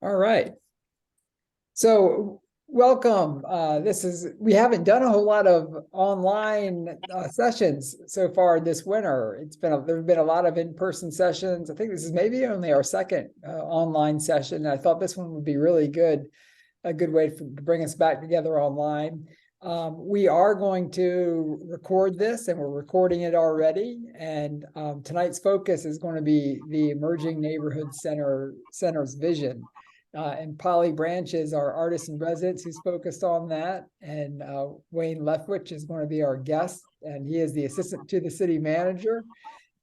All right. So welcome. We haven't done a whole lot of online sessions so far this winter. There've been a lot of in-person sessions. I think this is maybe only our second online session. I thought this one would be really good, a good way to bring us back together online. We are going to record this, and we're recording it already. And tonight's focus is going to be the Emerging Neighborhood Center's vision. And Polly Branch is our artist in residence who's focused on that. And Wayne Leftwich is going to be our guest, and he is the assistant to the city manager.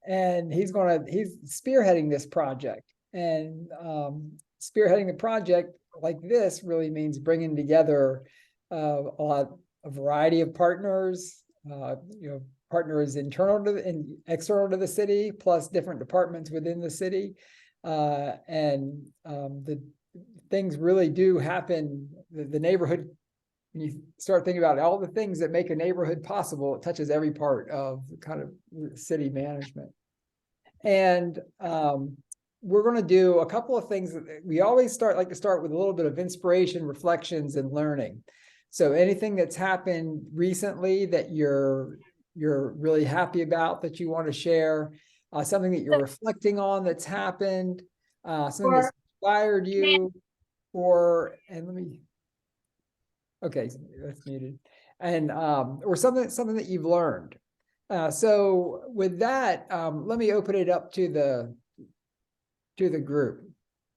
And he's spearheading this project. And spearheading the project like this really means bringing together a variety of partners, partners internal to and external to the city, plus different departments within the city. The things really do happen. The neighborhood, when you start thinking about all the things that make a neighborhood possible, it touches every part of kind of city management. And we're going to do a couple of things that we always like to start with a little bit of inspiration, reflections, and learning. So anything that's happened recently that you're really happy about that you want to share, something that you're reflecting on that's happened, something that's inspired you, okay, that's muted, and or something that you've learned. So with that, let me open it up to the group.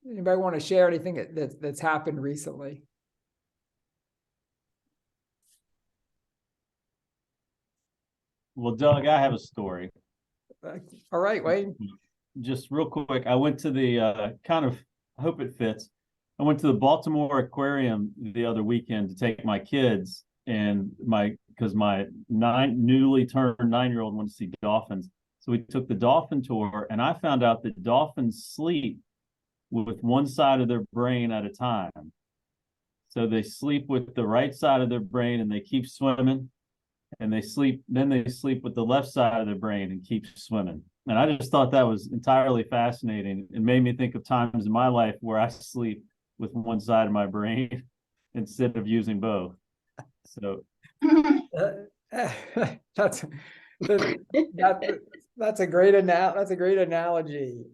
Anybody want to share anything that's happened recently? Well, Doug, I have a story. All right, Wayne. Just real quick, I went to the I hope it fits. I went to the Baltimore Aquarium the other weekend to take my kids and because my newly turned 9-year-old wanted to see dolphins. So we took the dolphin tour, and I found out that dolphins sleep with one side of their brain at a time. So they sleep with the right side of their brain and they keep swimming. And then they sleep with the left side of their brain and keep swimming. And I just thought that was entirely fascinating. It made me think of times in my life where I sleep with one side of my brain instead of using both. So that's a great analogy.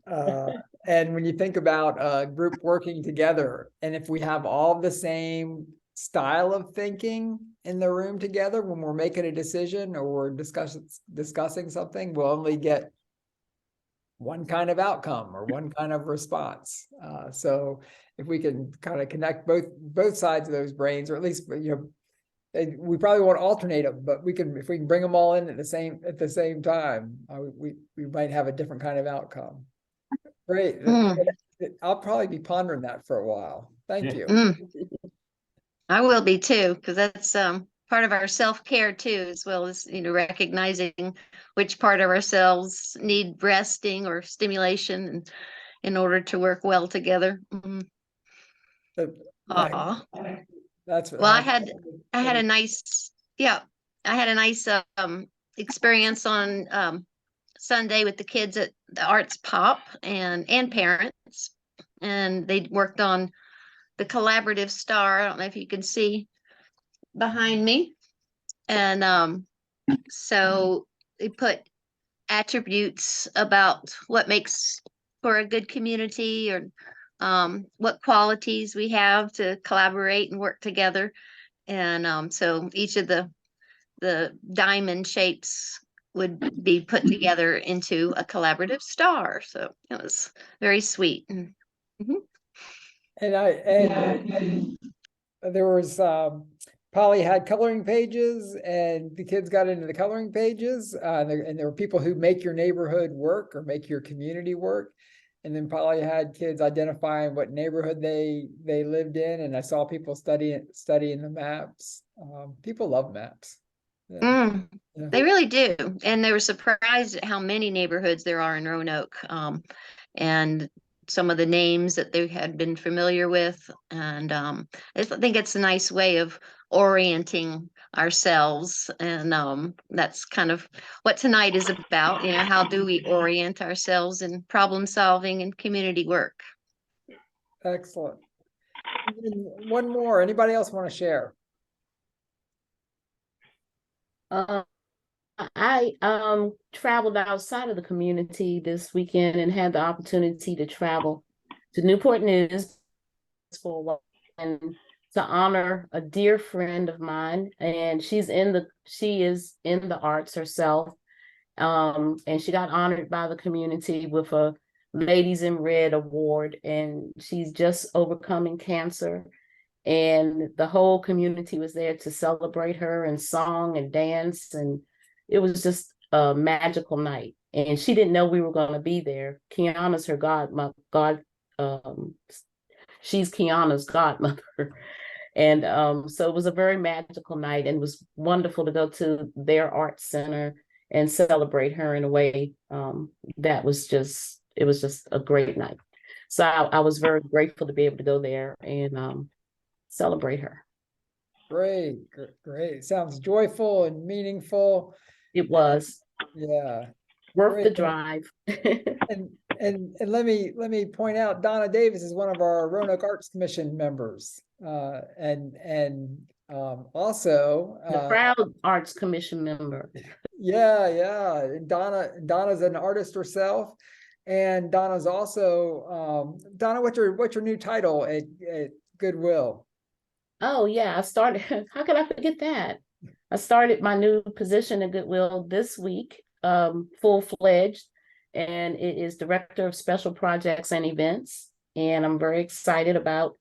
And when you think about a group working together, and if we have all the same style of thinking in the room together when we're making a decision or we're discussing something, we'll only get one kind of outcome or one kind of response. So if we can kind of connect both sides of those brains, or at least we probably won't alternate them, but if we can bring them all in at the same time, we might have a different kind of outcome. Great. I'll probably be pondering that for a while. Thank you. I will be too, because that's part of our self-care too, as well as recognizing which part of ourselves need resting or stimulation in order to work well together. That's well, I had a nice experience on Sunday with the kids at the Arts Pop and parents, and they worked on the collaborative star. I don't know if you can see behind me. And so they put attributes about what makes for a good community, or what qualities we have to collaborate and work together. And so each of the diamond shapes would be put together into a collaborative star. So it was very sweet. Mm-hmm. And there was Polly had coloring pages, and the kids got into the coloring pages, and there were people who make your neighborhood work or make your community work. And then Polly had kids identifying what neighborhood they lived in, and I saw people studying the maps. People love maps. Yeah. They really do, and they were surprised at how many neighborhoods there are in Roanoke, and some of the names that they had been familiar with. And I think it's a nice way of orienting ourselves, and that's kind of what tonight is about. How do we orient ourselves in problem solving and community work? Excellent. One more. Anybody else want to share? I traveled outside of the community this weekend and had the opportunity to travel to Newport News for a while and to honor a dear friend of mine. And she is in the arts herself. And she got honored by the community with a Ladies in Red award, and she's just overcoming cancer. And the whole community was there to celebrate her and song and dance, and it was just a magical night. And she didn't know we were going to be there. Kiana's her um, she's Kiana's godmother. And so it was a very magical night, and it was wonderful to go to their art center and celebrate her in a way that was just, it was just a great night. So I was very grateful to be able to go there and celebrate her. Great, great. Sounds joyful and meaningful. It was Yeah. worth Great. the drive. And let me point out, Donna Davis is one of our Roanoke Arts Commission members, and also The proud Arts Commission member. yeah. Donna's an artist herself, and Donna's also Donna. What's your new title at Goodwill? Oh yeah, I started. How could I forget that? I started my new position at Goodwill this week, full-fledged, and it is Director of Special Projects and Events. And I'm very excited about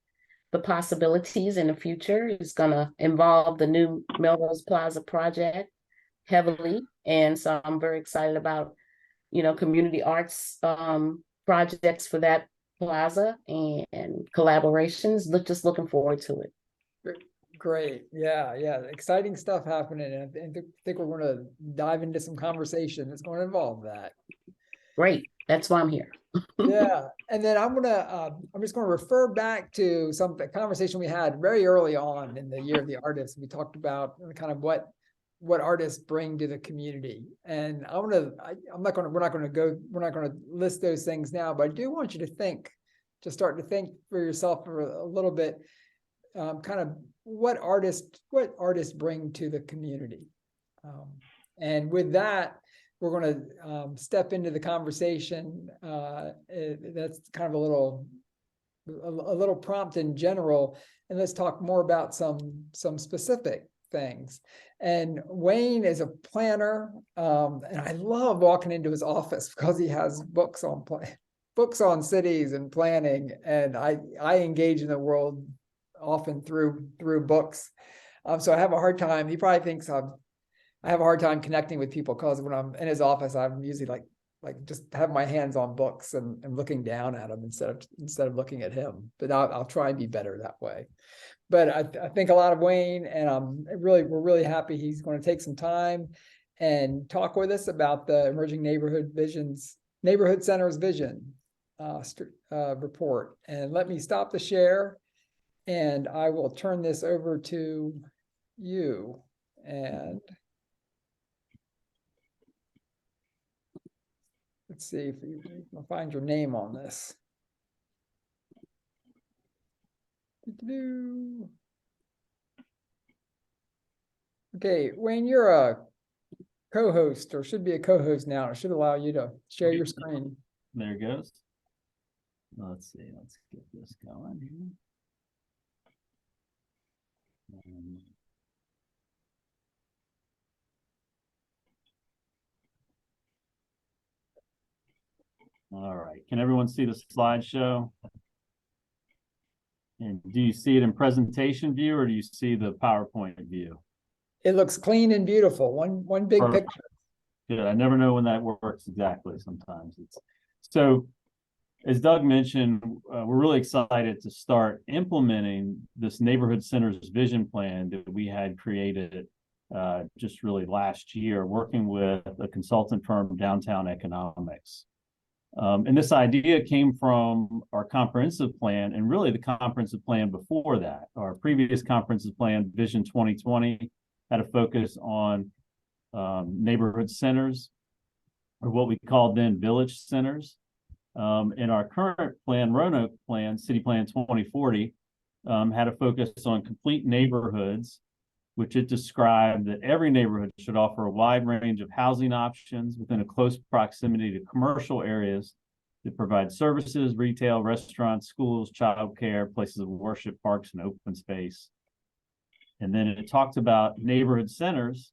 the possibilities in the future. It's going to involve the new Melrose Plaza project heavily. And so I'm very excited about, community arts projects for that plaza and collaborations. Just looking forward to it. Great. Yeah. Exciting stuff happening. And I think we're going to dive into some conversation that's going to involve that. Great. That's why I'm here. Yeah. And then I'm just going to refer back to some conversation we had very early on in the Year of the Artist. We talked about kind of what artists bring to the community. And we're not going to list those things now, but I do want you to start to think for yourself for a little bit, kind of what artists bring to the community. And with that, we're going to step into the conversation. That's kind of a little prompt in general, and let's talk more about some specific things. And Wayne is a planner, and I love walking into his office because he has books on cities and planning, and I engage in the world often through books. So I have a hard time. He probably thinks I have a hard time connecting with people because when I'm in his office, I'm usually like just have my hands on books and looking down at them instead of looking at him. But I'll try and be better that way. But I think a lot of Wayne, and we're really happy he's going to take some time and talk with us about the Emerging Neighborhood Centers Vision report. And let me stop the share. And I will turn this over to you. And let's see if you'll find your name on this. Okay, Wayne, you're a co-host, or should be a co-host now. It should allow you to share your screen. There it goes. Let's see. Let's get this going here. All right. Can everyone see the slideshow? And do you see it in presentation view, or do you see the PowerPoint view? It looks clean and beautiful. One big Perfect. picture. Good. I never know when that works exactly. Sometimes so. As Doug mentioned, we're really excited to start implementing this neighborhood centers vision plan that we had created just really last year, working with a consultant firm, Downtown Economics. And this idea came from our comprehensive plan, and really the comprehensive plan before that. Our previous comprehensive plan, Vision 2020, had a focus on neighborhood centers, or what we called then village centers. In our current plan, Roanoke plan, City Plan 2040, had a focus on complete neighborhoods, which it described that every neighborhood should offer a wide range of housing options within a close proximity to commercial areas that provide services, retail, restaurants, schools, childcare, places of worship, parks, and open space. And then it talked about neighborhood centers,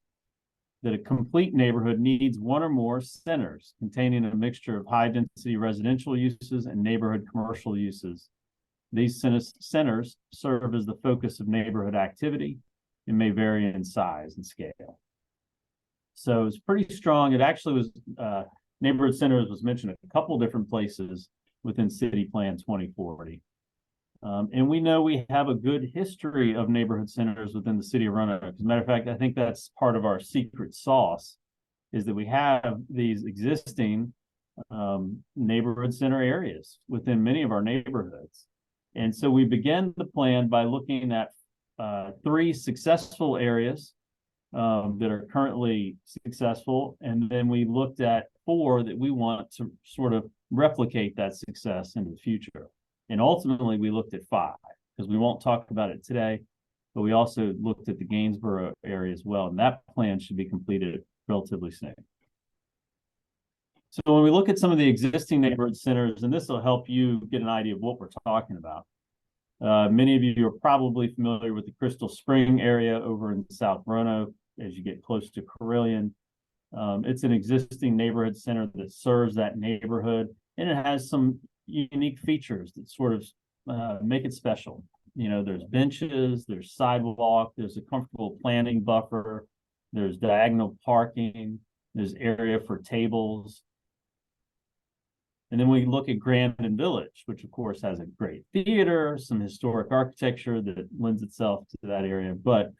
that a complete neighborhood needs one or more centers containing a mixture of high density residential uses and neighborhood commercial uses. These centers serve as the focus of neighborhood activity and may vary in size and scale. So it's pretty strong. It actually was, neighborhood centers was mentioned a couple different places within City Plan 2040. And we know we have a good history of neighborhood centers within the city of Roanoke. As a matter of fact, I think that's part of our secret sauce, is that we have these existing neighborhood center areas within many of our neighborhoods. And so we began the plan by looking at 3 successful areas that are currently successful. And then we looked at 4 that we want to sort of replicate that success into the future. And ultimately, we looked at 5, because we won't talk about it today, but we also looked at the Gainsborough area as well. And that plan should be completed relatively soon. So when we look at some of the existing neighborhood centers, and this will help you get an idea of what we're talking about. Many of you are probably familiar with the Crystal Spring area over in South Roanoke as you get close to Carilion. It's an existing neighborhood center that serves that neighborhood, and it has some unique features that sort of make it special. You know, there's benches, there's sidewalk, there's a comfortable planting buffer, there's diagonal parking, there's area for tables. And then we look at Grandin Village, which of course has a great theater, some historic architecture that lends itself to that area, but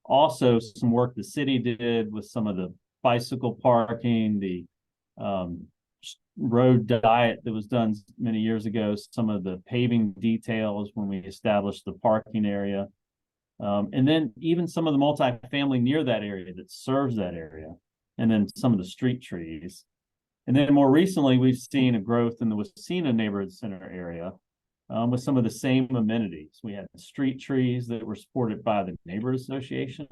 also some work the city did with some of the bicycle parking, the road diet that was done many years ago, some of the paving details when we established the parking area, and then even some of the multifamily near that area that serves that area, and then some of the street trees. And then more recently, we've seen a growth in the Wasena neighborhood center area with some of the same amenities. We had street trees that were supported by the neighborhood association.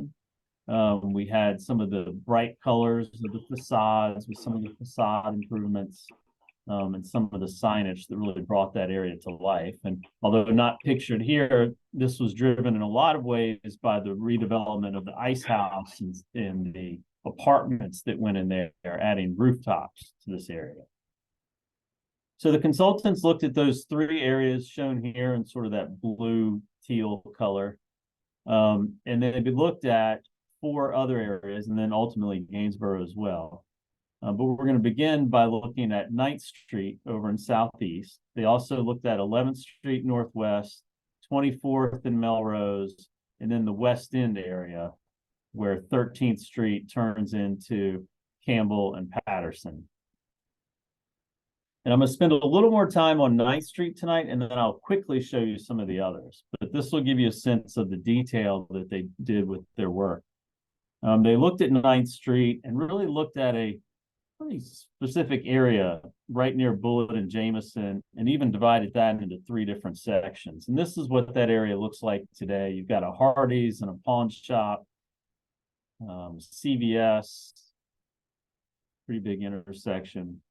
We had some of the bright colors of the facades with some of the facade improvements and some of the signage that really brought that area to life. And although not pictured here, this was driven in a lot of ways by the redevelopment of the ice house and the apartments that went in there, adding rooftops to this area. So the consultants looked at those 3 areas shown here in sort of that blue teal color. And then they looked at 4 other areas, and then ultimately Gainsborough as well. But we're going to begin by looking at 9th Street over in Southeast. They also looked at 11th Street Northwest, 24th and Melrose, and then the West End area, where 13th Street turns into Campbell and Patterson. And I'm going to spend a little more time on 9th Street tonight, and then I'll quickly show you some of the others. But this will give you a sense of the detail that they did with their work. They looked at 9th Street and really looked at a pretty specific area right near Bullitt and Jameson, and even divided that into 3 different sections. And this is what that area looks like today. You've got a Hardee's and a pawn shop, CVS, pretty big intersection.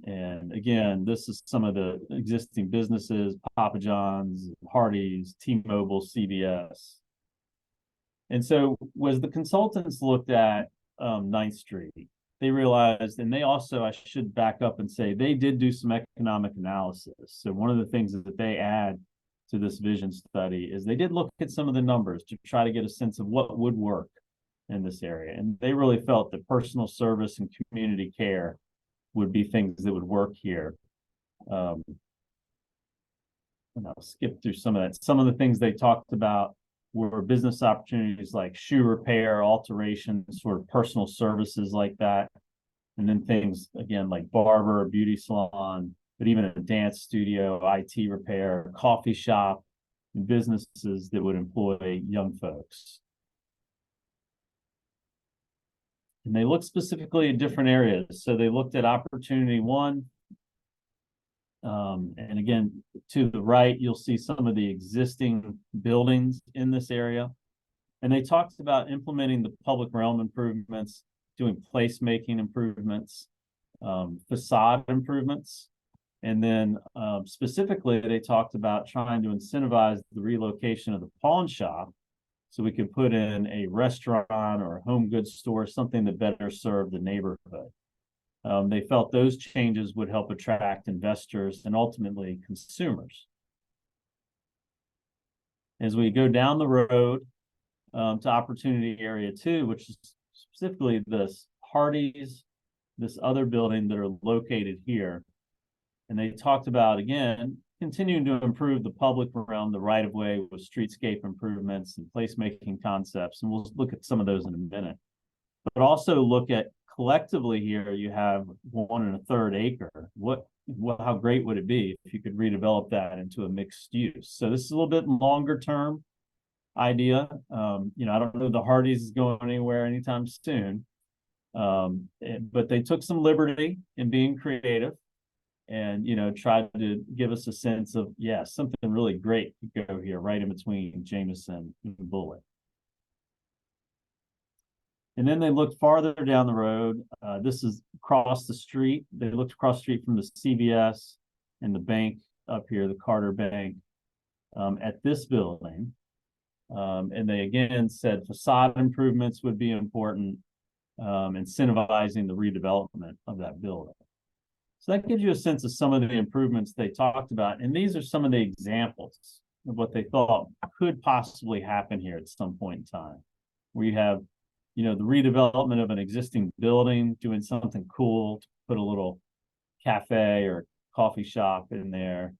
And again, this is some of the existing businesses: Papa John's, Hardee's, T-Mobile, CVS. And so as the consultants looked at 9th Street, they realized, and they also, I should back up and say, they did do some economic analysis. So one of the things that they add to this vision study is they did look at some of the numbers to try to get a sense of what would work in this area. And they really felt that personal service and community care would be things that would work here. And I'll skip through some of that. Some of the things they talked about were business opportunities like shoe repair, alteration, sort of personal services like that. And then things, again, like barber, beauty salon, but even a dance studio, IT repair, coffee shop, and businesses that would employ young folks. And they looked specifically at different areas. So they looked at opportunity 1, And again, to the right, you'll see some of the existing buildings in this area. And they talked about implementing the public realm improvements, doing placemaking improvements, facade improvements. And then specifically, they talked about trying to incentivize the relocation of the pawn shop so we could put in a restaurant or a home goods store, something that better served the neighborhood. They felt those changes would help attract investors and ultimately consumers. As we go down the road to Opportunity Area 2, which is specifically this Hardee's, this other building that are located here. And they talked about, again, continuing to improve the public realm, the right-of-way with streetscape improvements and placemaking concepts. And we'll look at some of those in a minute. But also look at collectively here, you have 1 1/3 acre. How great would it be if you could redevelop that into a mixed use? So this is a little bit longer term idea. I don't know the Hardee's is going anywhere anytime soon. But they took some liberty in being creative and, tried to give us a sense of, something really great to go here right in between Jameson and Bullitt. And then they looked farther down the road. This is across the street. They looked across the street from the CVS and the bank up here, the Carter Bank, at this building. And they again said facade improvements would be important, incentivizing the redevelopment of that building. So that gives you a sense of some of the improvements they talked about. And these are some of the examples of what they thought could possibly happen here at some point in time. We have, the redevelopment of an existing building, doing something cool to put a little cafe or coffee shop in there.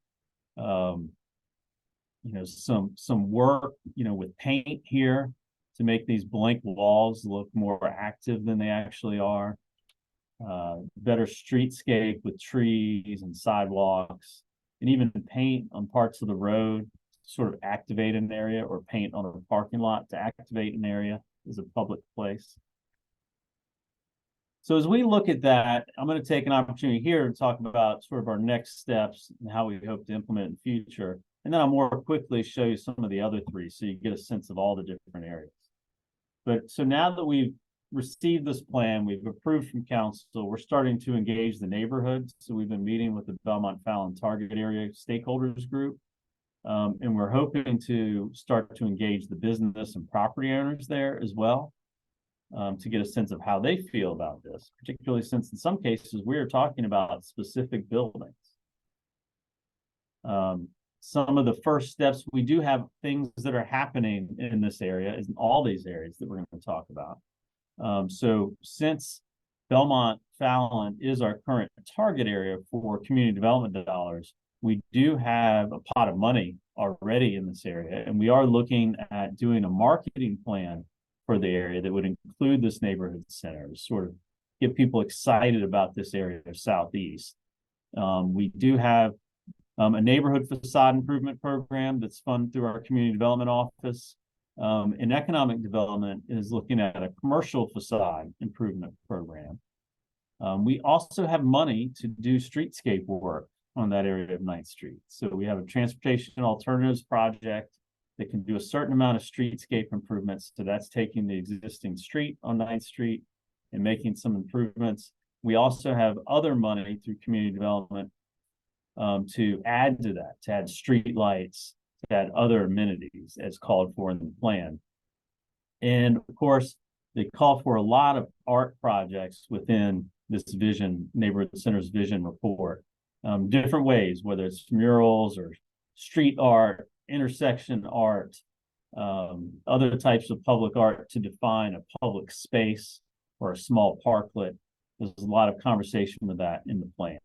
Some work, with paint here to make these blank walls look more active than they actually are. Better streetscape with trees and sidewalks, and even paint on parts of the road to sort of activate an area, or paint on a parking lot to activate an area as a public place. So as we look at that, I'm going to take an opportunity here to talk about sort of our next steps and how we hope to implement in the future. And then I'll more quickly show you some of the other three so you get a sense of all the different areas. But so now that we've received this plan, we've approved from council, we're starting to engage the neighborhood. So we've been meeting with the Belmont Fallon target area stakeholders group. And we're hoping to start to engage the business and property owners there as well, to get a sense of how they feel about this, particularly since in some cases we are talking about specific buildings. Some of the first steps, we do have things that are happening in this area, in all these areas that we're going to talk about. So since Belmont Fallon is our current target area for community development dollars, we do have a pot of money already in this area, and we are looking at doing a marketing plan for the area that would include this neighborhood center to sort of get people excited about this area of Southeast. We do have a neighborhood facade improvement program that's funded through our community development office. And economic development is looking at a commercial facade improvement program. We also have money to do streetscape work on that area of 9th Street. So we have a transportation alternatives project that can do a certain amount of streetscape improvements. So that's taking the existing street on 9th Street and making some improvements. We also have other money through community development to add to that, to add street lights, to add other amenities as called for in the plan. And of course, they call for a lot of art projects within this vision, neighborhood center's vision report. Different ways, whether it's murals or street art, intersection art, other types of public art to define a public space or a small parklet. There's a lot of conversation with that in the plan.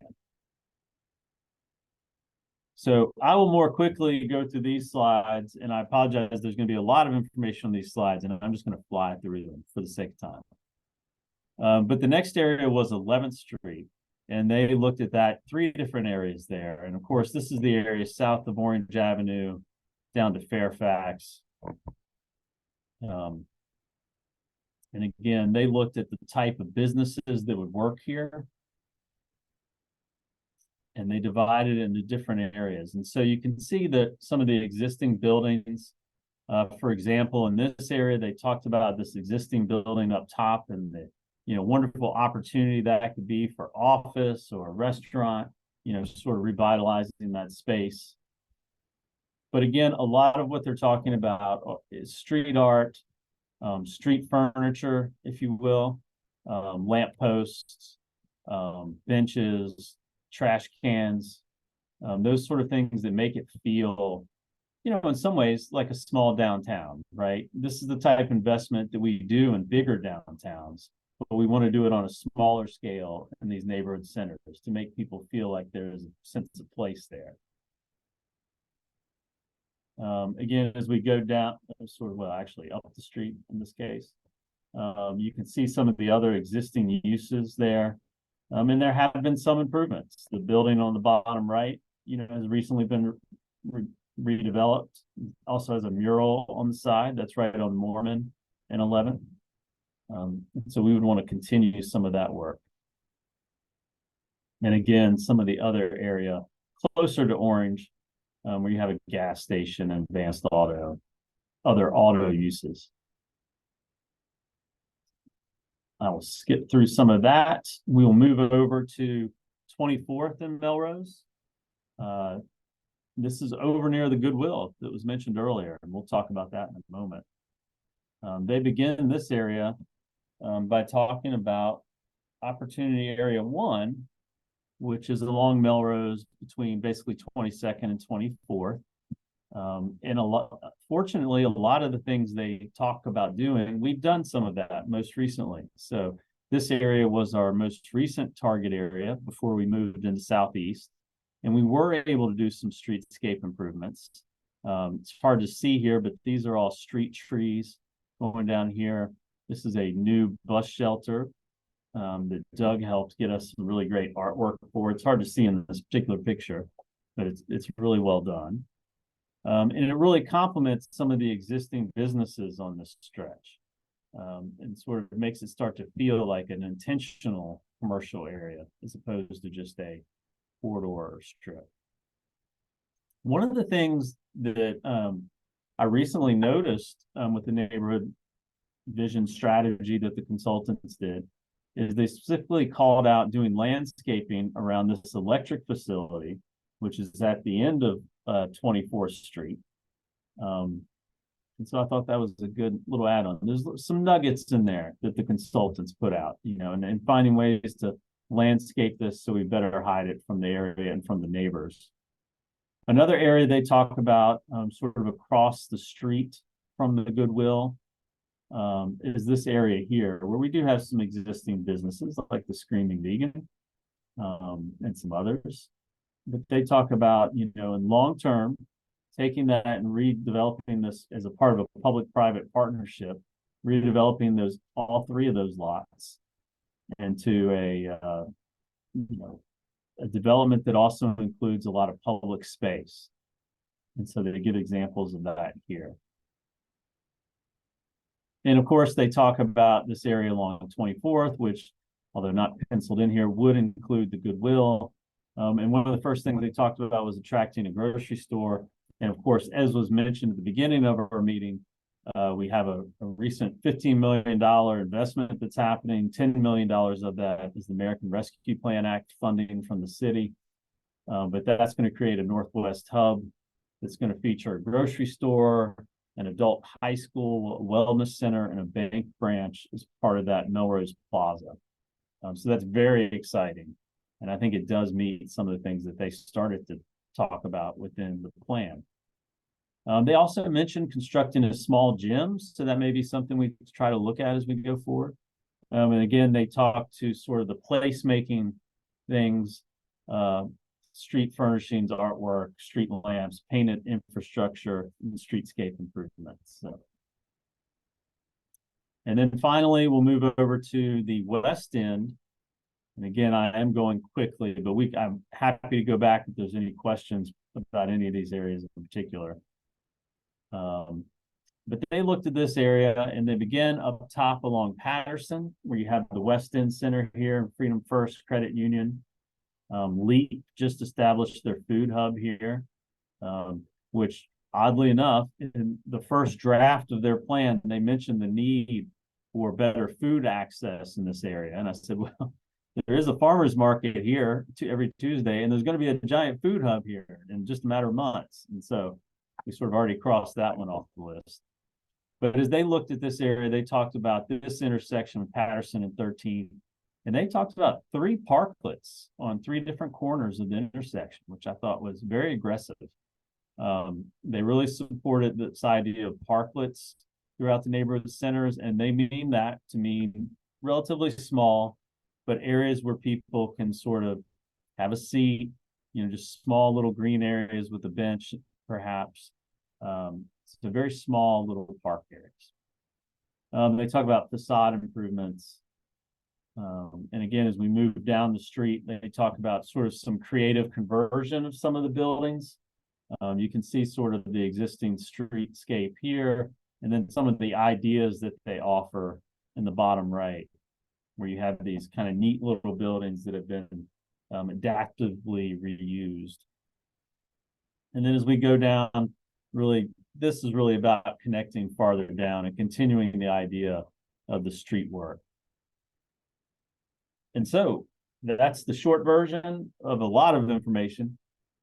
So I will more quickly go through these slides, and I apologize, there's going to be a lot of information on these slides, and I'm just going to fly through them for the sake of time. But the next area was 11th Street, and they looked at that 3 different areas there. And of course, this is the area south of Orange Avenue down to Fairfax. And again, they looked at the type of businesses that would work here. and they divided it into different areas. And so you can see that some of the existing buildings, for example, in this area, they talked about this existing building up top and the, wonderful opportunity that could be for office or a restaurant, sort of revitalizing that space. But again, a lot of what they're talking about is street art, street furniture, if you will, lamp posts, benches, trash cans, those sort of things that make it feel, in some ways like a small downtown, right? This is the type of investment that we do in bigger downtowns, but we want to do it on a smaller scale in these neighborhood centers to make people feel like there's a sense of place there. Again, as we go down, actually up the street in this case, you can see some of the other existing uses there. And there have been some improvements. The building on the bottom right, has recently been redeveloped. Also has a mural on the side that's right on Mormon and 11th. So we would want to continue some of that work. And again, some of the other area closer to Orange, where you have a gas station and advanced auto, other auto uses. I will skip through some of that. We will move over to 24th and Melrose. This is over near the Goodwill that was mentioned earlier, and we'll talk about that in a moment. They begin this area by talking about Opportunity Area 1, which is along Melrose between basically 22nd and 24th. And fortunately, a lot of the things they talk about doing, we've done some of that most recently. So this area was our most recent target area before we moved into Southeast. And we were able to do some streetscape improvements. It's hard to see here, but these are all street trees going down here. This is a new bus shelter that Doug helped get us some really great artwork for. It's hard to see in this particular picture, but it's really well done. And it really complements some of the existing businesses on this stretch, and sort of makes it start to feel like an intentional commercial area as opposed to just a corridor or strip. One of the things that I recently noticed with the neighborhood vision strategy that the consultants did is they specifically called out doing landscaping around this electric facility, which is at the end of 24th Street. And so I thought that was a good little add-on. There's some nuggets in there that the consultants put out, and finding ways to landscape this so we better hide it from the area and from the neighbors. Another area they talk about sort of across the street from the Goodwill is this area here where we do have some existing businesses like the Screaming Vegan and some others. But they talk about, in long term, taking that and redeveloping this as a part of a public-private partnership, redeveloping all three of those lots into a development that also includes a lot of public space. And so they give examples of that here. And of course, they talk about this area along 24th, which, although not penciled in here, would include the Goodwill. And one of the first things they talked about was attracting a grocery store. And of course, as was mentioned at the beginning of our meeting, we have a recent $15 million investment that's happening. $10 million of that is the American Rescue Plan Act funding from the city. But that's going to create a Northwest hub that's going to feature a grocery store, an adult high school, a wellness center, and a bank branch as part of that Melrose Plaza. So that's very exciting. And I think it does meet some of the things that they started to talk about within the plan. They also mentioned constructing a small gym, so that may be something we try to look at as we go forward. And again, they talk to sort of the placemaking things, street furnishings, artwork, street lamps, painted infrastructure, and streetscape improvements. So. And then finally, we'll move over to the West End. And again, I am going quickly, but I'm happy to go back if there's any questions about any of these areas in particular. But they looked at this area and they began up top along Patterson, where you have the West End Center here, Freedom First Credit Union. Leap just established their food hub here, which oddly enough, in the first draft of their plan, they mentioned the need for better food access in this area. And I said, well, there is a farmer's market here every Tuesday, and there's going to be a giant food hub here in just a matter of months. And so we sort of already crossed that one off the list. But as they looked at this area, they talked about this intersection with Patterson and 13, and they talked about 3 parklets on 3 different corners of the intersection, which I thought was very aggressive. They really supported this idea of parklets throughout the neighborhood centers, and they mean that to mean relatively small, but areas where people can sort of have a seat, just small little green areas with a bench, perhaps. So very small little park areas. They talk about facade improvements. And again, as we move down the street, they talk about sort of some creative conversion of some of the buildings. You can see sort of the existing streetscape here, and then some of the ideas that they offer in the bottom right, where you have these kind of neat little buildings that have been adaptively reused. And then as we go down, really, this is really about connecting farther down and continuing the idea of the street work. And so that's the short version of a lot of information.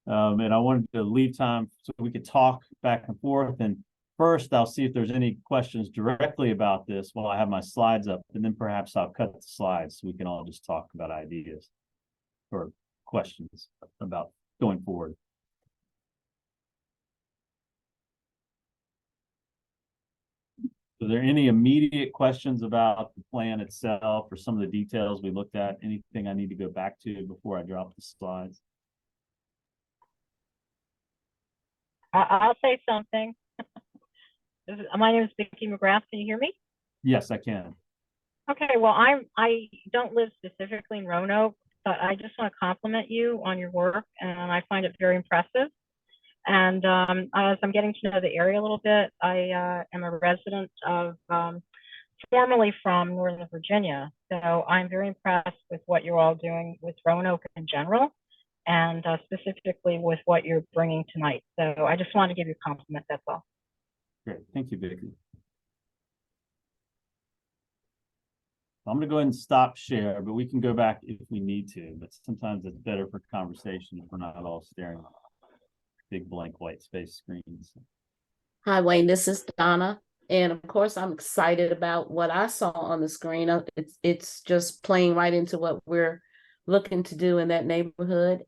And I wanted to leave time so we could talk back and forth. And first, I'll see if there's any questions directly about this while I have my slides up, and then perhaps I'll cut the slides so we can all just talk about ideas or questions about going forward. Are there any immediate questions about the plan itself or some of the details we looked at? Anything I need to go back to before I drop the slides? I'll say something. My name is Vicki McGrath. Can you hear me? Yes, I can. Okay. Well, I don't live specifically in Roanoke, but I just want to compliment you on your work, and I find it very impressive. And as I'm getting to know the area a little bit, I am a resident of formerly from Northern Virginia, so I'm very impressed with what you're all doing with Roanoke in general, and specifically with what you're bringing tonight. So I just want to give you a compliment. That's all. Great. Thank you, Vicki. I'm going to go ahead and stop share, but we can go back if we need to. But sometimes it's better for conversation if we're not all staring at big blank white space screens. Hi, Wayne. This is Donna. And of course, I'm excited about what I saw on the screen. It's just playing right into what we're looking to do in that neighborhood.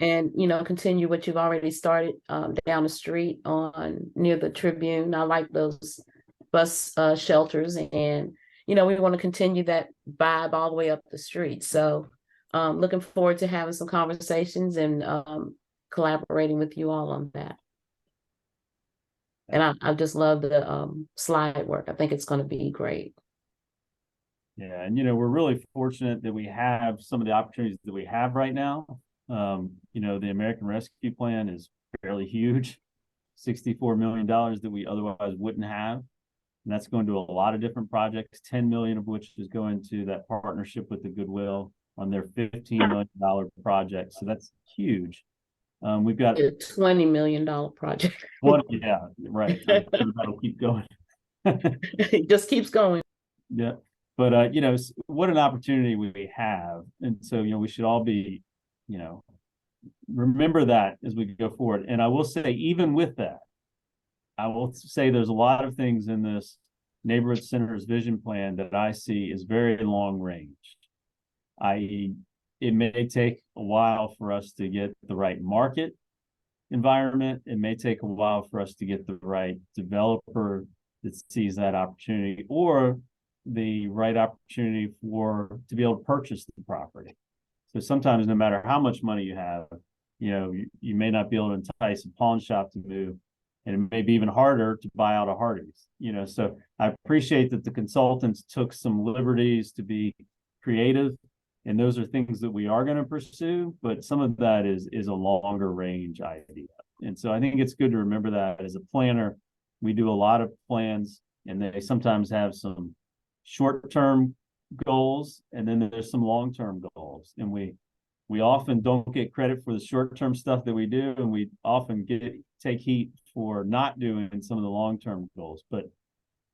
And, continue what you've already started down the street near the Tribune. I like those bus shelters, and, we want to continue that vibe all the way up the street. So looking forward to having some conversations and collaborating with you all on that. And I just love the slide work. I think it's going to be great. Yeah, and we're really fortunate that we have some of the opportunities that we have right now. The American Rescue Plan is fairly huge, $64 million that we otherwise wouldn't have. And that's going to a lot of different projects, 10 million of which is going to that partnership with the Goodwill on their $15 million project. So that's huge. We've got a $20 million project. Yeah, right. That'll keep going. It just keeps going. Yeah. But, what an opportunity we have. And so, we should all be, remember that as we go forward. And I will say, even with that, I will say there's a lot of things in this neighborhood centers vision plan that I see is very long range, i.e., it may take a while for us to get the right market environment. It may take a while for us to get the right developer that sees that opportunity, or the right opportunity to be able to purchase the property. So sometimes, no matter how much money you have, you may not be able to entice a pawn shop to move, and it may be even harder to buy out a Hardee's. So I appreciate that the consultants took some liberties to be creative, and those are things that we are going to pursue. But some of that is a longer range idea, and so I think it's good to remember that as a planner, we do a lot of plans, and they sometimes have some short-term goals, and then there's some long-term goals, and we we often don't get credit for the short-term stuff that we do, and we often take heat for not doing some of the long-term goals. But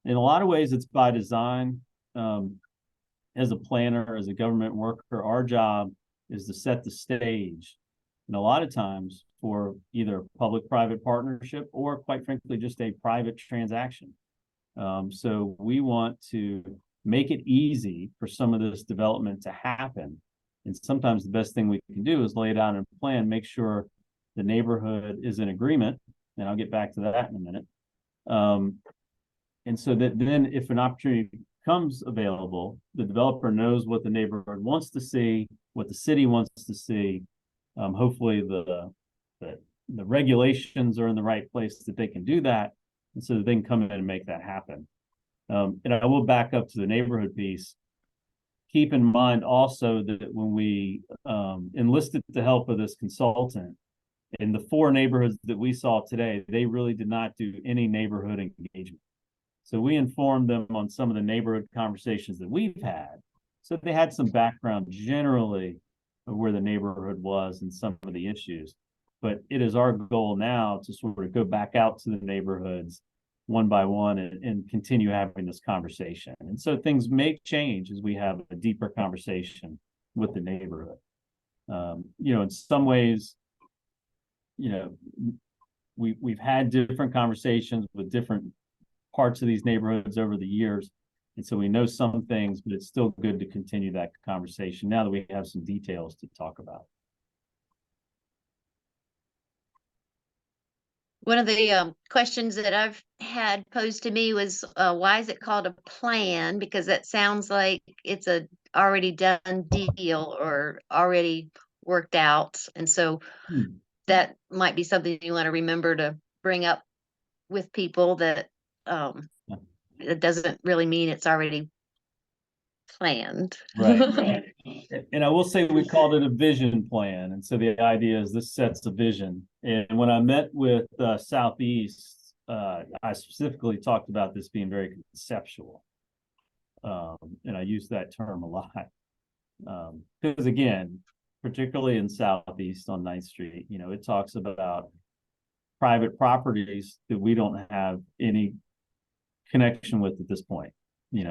in a lot of ways, it's by design. As a planner, as a government worker, our job is to set the stage, and a lot of times for either public-private partnership or, quite frankly, just a private transaction. So we want to make it easy for some of this development to happen. And sometimes the best thing we can do is lay it out in a plan, make sure the neighborhood is in agreement, and I'll get back to that in a minute. And so that then if an opportunity comes available, the developer knows what the neighborhood wants to see, what the city wants to see. Hopefully the regulations are in the right place that they can do that, and so they can come in and make that happen. And I will back up to the neighborhood piece. Keep in mind also that when we enlisted the help of this consultant, in the 4 neighborhoods that we saw today, they really did not do any neighborhood engagement. So we informed them on some of the neighborhood conversations that we've had. So they had some background generally of where the neighborhood was and some of the issues. But it is our goal now to sort of go back out to the neighborhoods one by one and continue having this conversation. And so things may change as we have a deeper conversation with the neighborhood. In some ways, we've had different conversations with different parts of these neighborhoods over the years. And so we know some things, but it's still good to continue that conversation now that we have some details to talk about. One of the questions that I've had posed to me was, why is it called a plan? Because that sounds like it's a already done deal or already worked out. And so that might be something you want to remember to bring up with people, that it doesn't really mean it's already planned. Right. And I will say we called it a vision plan. And so the idea is this sets a vision. And when I met with Southeast, I specifically talked about this being very conceptual. And I use that term a lot. Because again, particularly in Southeast on 9th Street, it talks about private properties that we don't have any connection with at this point,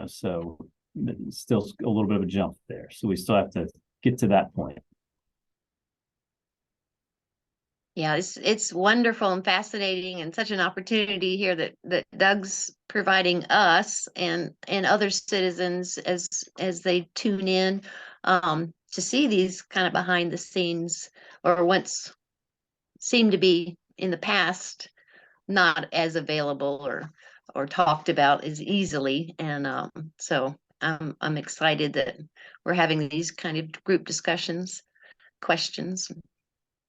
so it's still a little bit of a jump there. So we still have to get to that point. Yeah, it's wonderful and fascinating and such an opportunity here that Doug's providing us and other citizens as they tune in to see these kind of behind the scenes, or once seemed to be in the past not as available or talked about as easily. And so I'm excited that we're having these kind of group discussions, questions.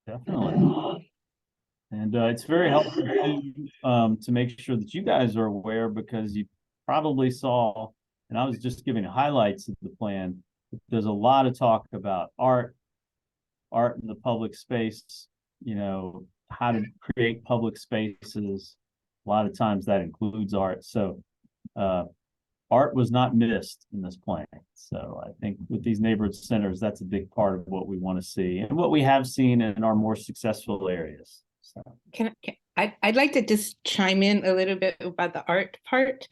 Definitely. And it's very helpful to make sure that you guys are aware, because you probably saw, and I was just giving highlights of the plan, there's a lot of talk about art in the public space, how to create public spaces. A lot of times that includes art. So art was not missed in this plan. So I think with these neighborhood centers, that's a big part of what we want to see and what we have seen in our more successful areas. So I'd like to just chime in a little bit about the art part,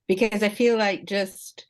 because I feel like just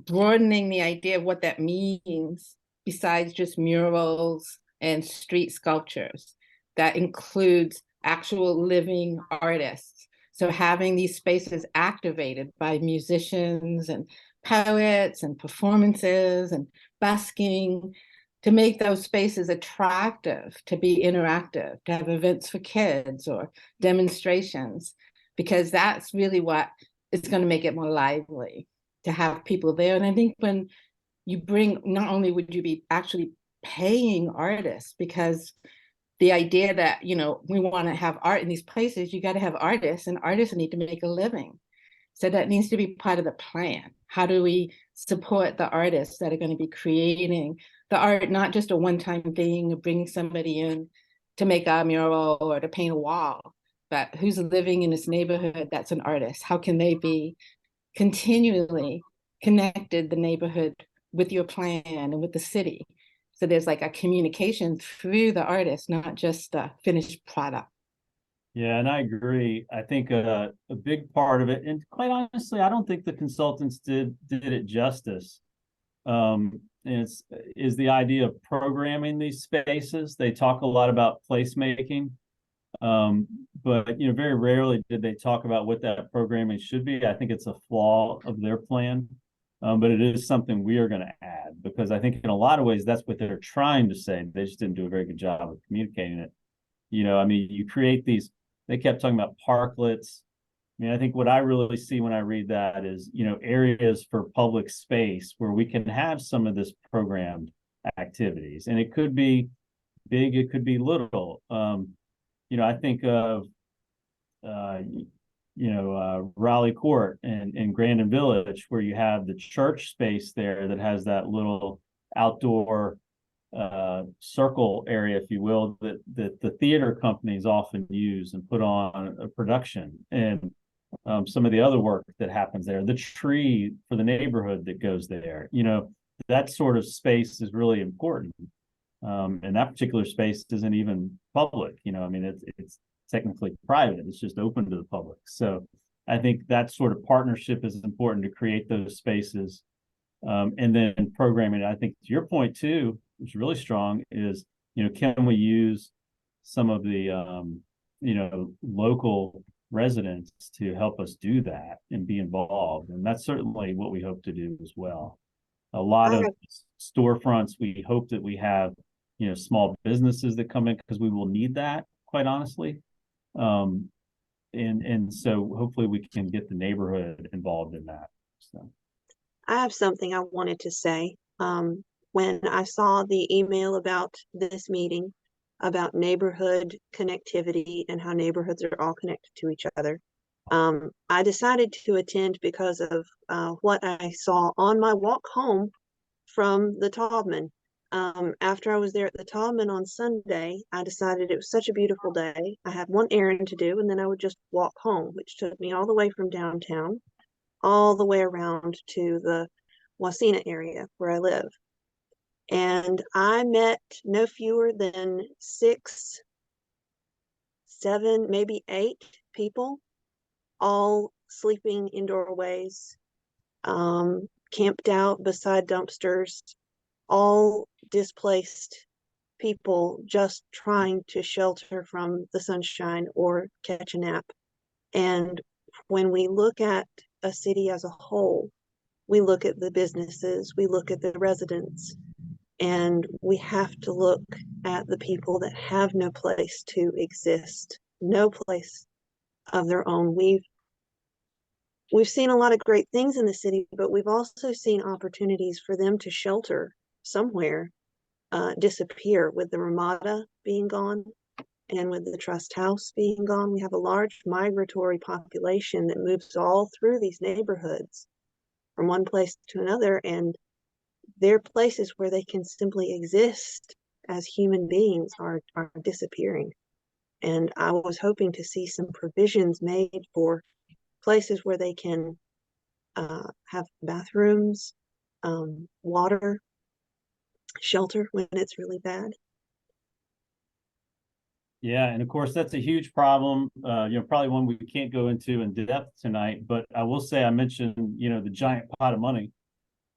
broadening the idea of what that means, besides just murals and street sculptures, that includes actual living artists. So having these spaces activated by musicians and poets and performances and busking, to make those spaces attractive, to be interactive, to have events for kids or demonstrations, because that's really what is going to make it more lively, to have people there. And I think when you bring, not only would you be actually paying artists, because the idea that, we want to have art in these places, you got to have artists, and artists need to make a living. So that needs to be part of the plan. How do we support the artists that are going to be creating the art, not just a one-time thing of bringing somebody in to make a mural or to paint a wall, but who's living in this neighborhood that's an artist? How can they be continually connected, the neighborhood, with your plan and with the city, So there's like a communication through the artist, not just the finished product. Yeah, and I agree. I think a big part of it, and quite honestly, I don't think the consultants did it justice. Is the idea of programming these spaces. They talk a lot about placemaking, but very rarely did they talk about what that programming should be. I think it's a flaw of their plan, but it is something we are going to add because I think in a lot of ways that's what they're trying to say. They just didn't do a very good job of communicating it. I mean, you create these. They kept talking about parklets. I mean, I think what I really see when I read that is, areas for public space where we can have some of this programmed activities, and it could be big, it could be little. I think of, Raleigh Court and Grandin Village, where you have the church space there that has that little outdoor circle area, if you will, that the theater companies often use and put on a production, and some of the other work that happens there, the tree for the neighborhood that goes there, that sort of space is really important. And that particular space isn't even public, I mean, it's technically private, it's just open to the public. So I think that sort of partnership is important to create those spaces. And then programming, I think to your point too, which is really strong, is, can we use some of the, local residents to help us do that and be involved? And that's certainly what we hope to do as well. A lot of storefronts, we hope that we have, small businesses that come in because we will need that, quite honestly. And so hopefully we can get the neighborhood involved in that. So. I have something I wanted to say. When I saw the email about this meeting, about neighborhood connectivity and how neighborhoods are all connected to each other, I decided to attend because of what I saw on my walk home from the Taubman. After I was there at the Taubman on Sunday, I decided it was such a beautiful day. I had one errand to do, and then I would just walk home, which took me all the way from downtown, all the way around to the Wasena area where I live. And I met no fewer than 6, 7, maybe 8 people, all sleeping in doorways, camped out beside dumpsters, all displaced people just trying to shelter from the sunshine or catch a nap. And when we look at a city as a whole, we look at the businesses, we look at the residents, and we have to look at the people that have no place to exist, no place of their own. We've seen a lot of great things in the city, but we've also seen opportunities for them to shelter somewhere disappear, with the Ramada being gone and with the Trust House being gone. We have a large migratory population that moves all through these neighborhoods from one place to another, and their places where they can simply exist as human beings are disappearing. And I was hoping to see some provisions made for places where they can have bathrooms, water, shelter when it's really bad. Yeah, and of course that's a huge problem. Probably one we can't go into in depth tonight. But I will say, I mentioned, the giant pot of money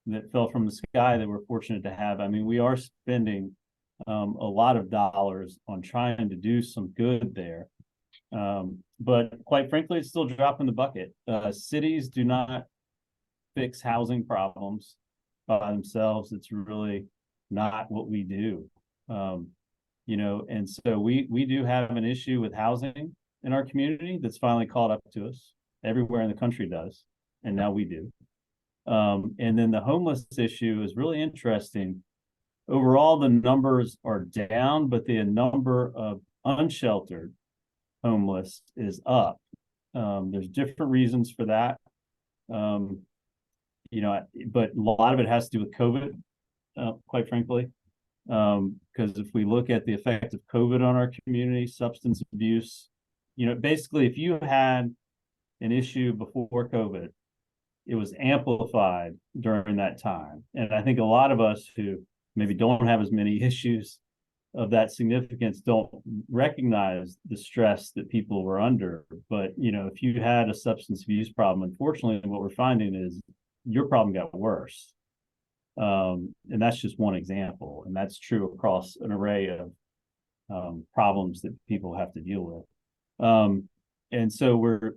that fell from the sky that we're fortunate to have. I mean, we are spending a lot of dollars on trying to do some good there. But quite frankly, it's still a drop in the bucket. Cities do not fix housing problems by themselves. It's really not what we do. And so we do have an issue with housing in our community that's finally caught up to us. Everywhere in the country does, and now we do. And then the homeless issue is really interesting. Overall, the numbers are down, but the number of unsheltered homeless is up. There's different reasons for that. But a lot of it has to do with COVID, quite frankly. Because if we look at the effect of COVID on our community, substance abuse, basically if you had an issue before COVID, it was amplified during that time. And I think a lot of us who maybe don't have as many issues of that significance don't recognize the stress that people were under. But, you know, if you had a substance abuse problem, unfortunately, what we're finding is your problem got worse. And that's just one example. And that's true across an array of problems that people have to deal with. And so we're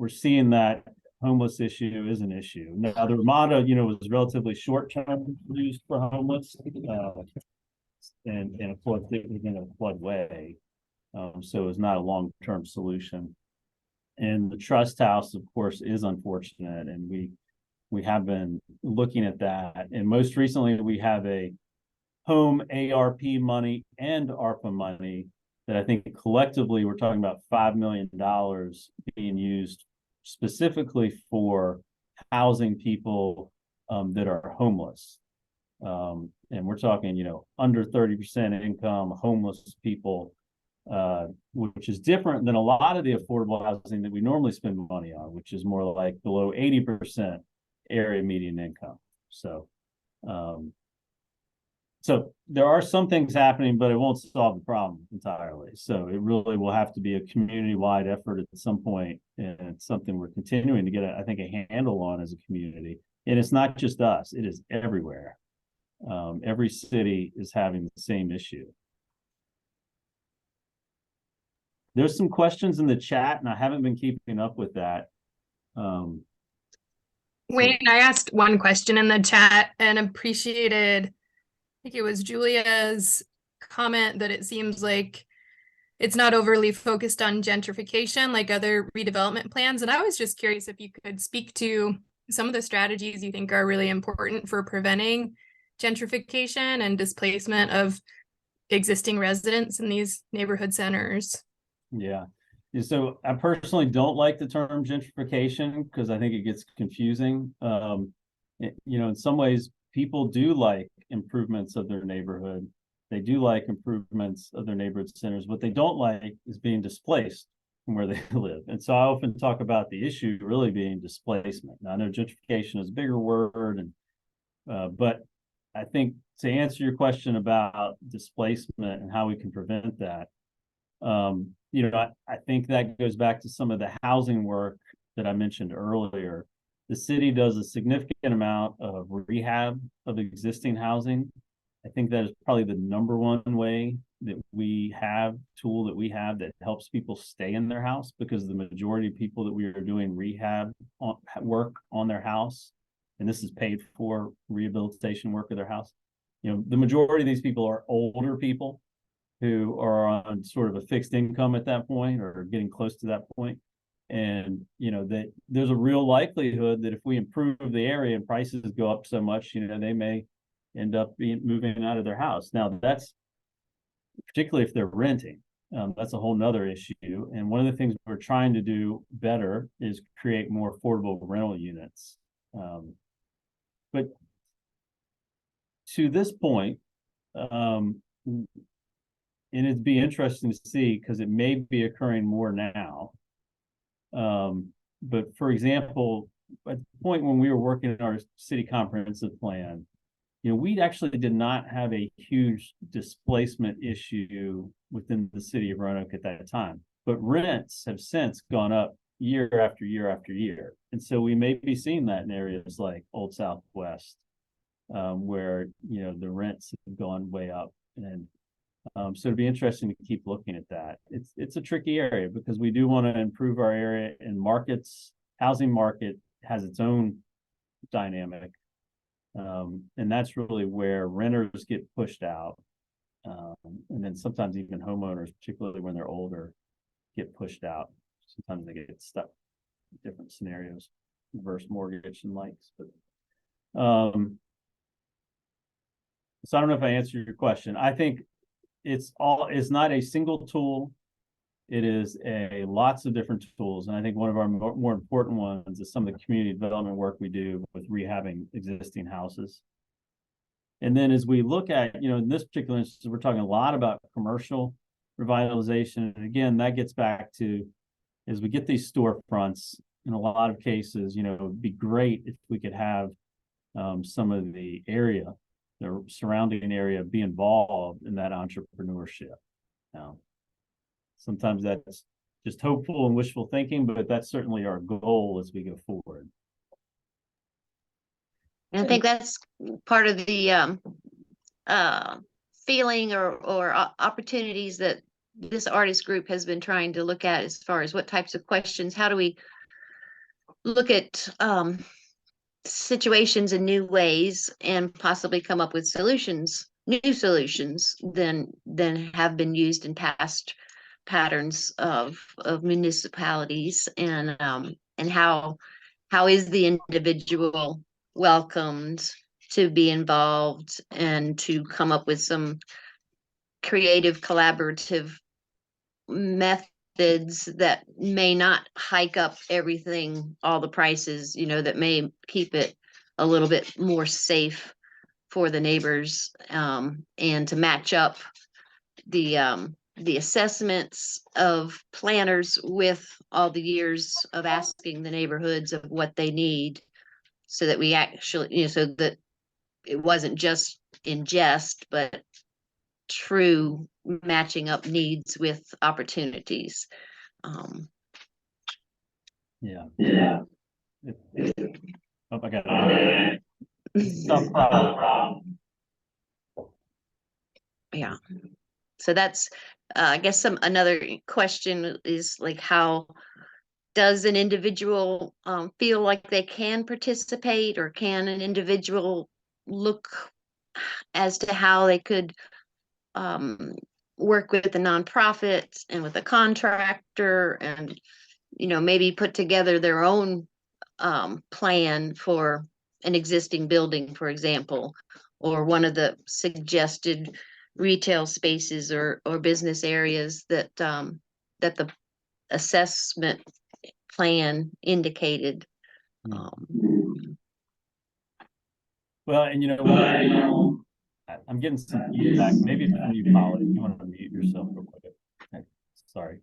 seeing that homeless issue is an issue. Now, the Ramada, was relatively short-term used for homeless. And a flood within a floodway, so it's not a long-term solution. And the trust house, of course, is unfortunate, and we have been looking at that. And most recently, we have a home ARP money and ARPA money that I think collectively we're talking about $5 million being used specifically for housing people that are homeless. And we're talking, under 30% income, homeless people, which is different than a lot of the affordable housing that we normally spend money on, which is more like below 80% area median income. So, so there are some things happening, but it won't solve the problem entirely. So it really will have to be a community-wide effort at some point, and it's something we're continuing to get, I think, a handle on as a community. And it's not just us; it is everywhere. Every city is having the same issue. There's some questions in the chat, and I haven't been keeping up with that. Wayne, I asked one question in the chat and appreciated, I think it was Julia's comment that it seems like it's not overly focused on gentrification like other redevelopment plans. And I was just curious if you could speak to some of the strategies you think are really important for preventing gentrification and displacement of existing residents in these neighborhood centers. Yeah. So I personally don't like the term gentrification because I think it gets confusing. In some ways, people do like improvements of their neighborhood. They do like improvements of their neighborhood centers. What they don't like is being displaced from where they live. And so I often talk about the issue really being displacement. Now, I know gentrification is a bigger word, but I think to answer your question about displacement and how we can prevent that, I think that goes back to some of the housing work that I mentioned earlier. The city does a significant amount of rehab of existing housing. I think that is probably the number one way that tool that we have that helps people stay in their house, because the majority of people that we are doing rehab work on their house, and this is paid for rehabilitation work of their house. The majority of these people are older people who are on sort of a fixed income at that point or getting close to that point. And, that there's a real likelihood that if we improve the area and prices go up so much, they may end up moving out of their house. Now, that's particularly if they're renting. That's a whole nother issue. And one of the things we're trying to do better is create more affordable rental units. But to this point, and it'd be interesting to see because it may be occurring more now. But for example, at the point when we were working on our city comprehensive plan, we actually did not have a huge displacement issue within the city of Roanoke at that time. But rents have since gone up year after year after year. And so we may be seeing that in areas like Old Southwest, where, the rents have gone way up. And so it'd be interesting to keep looking at that. It's a tricky area because we do want to improve our area, and housing market has its own dynamic. And that's really where renters get pushed out. And then sometimes even homeowners, particularly when they're older, get pushed out. Sometimes they get stuck in different scenarios, reverse mortgage and likes. But so I don't know if I answered your question. I think it's not a single tool. It is lots of different tools. And I think one of our more important ones is some of the community development work we do with rehabbing existing houses. And then as we look at, in this particular instance, we're talking a lot about commercial revitalization. And again, that gets back to, as we get these storefronts, in a lot of cases, it would be great if we could have some of the area the surrounding area be involved in that entrepreneurship. Now, sometimes that's just hopeful and wishful thinking, but that's certainly our goal as we go forward. And I think that's part of the feeling or opportunities that this artist group has been trying to look at, as far as what types of questions, how do we look at situations in new ways and possibly come up with solutions, new solutions than have been used in past patterns of municipalities, and how is the individual welcomed to be involved and to come up with some creative collaborative methods that may not hike up everything, all the prices, that may keep it a little bit more safe for the neighbors, and to match up the assessments of planners with all the years of asking the neighborhoods of what they need, so that we actually, so that it wasn't just in jest, but true matching up needs with opportunities. Yeah. Oh, I got it. Yeah. So that's, I guess another question is like, how does an individual feel like they can participate, or can an individual look as to how they could work with a nonprofit and with a contractor, and maybe put together their own plan for an existing building, for example, or one of the suggested retail spaces or business areas that that the assessment plan indicated. Well, and I'm getting some feedback, maybe from you, Polly. You want to mute yourself real quick? Okay. Sorry.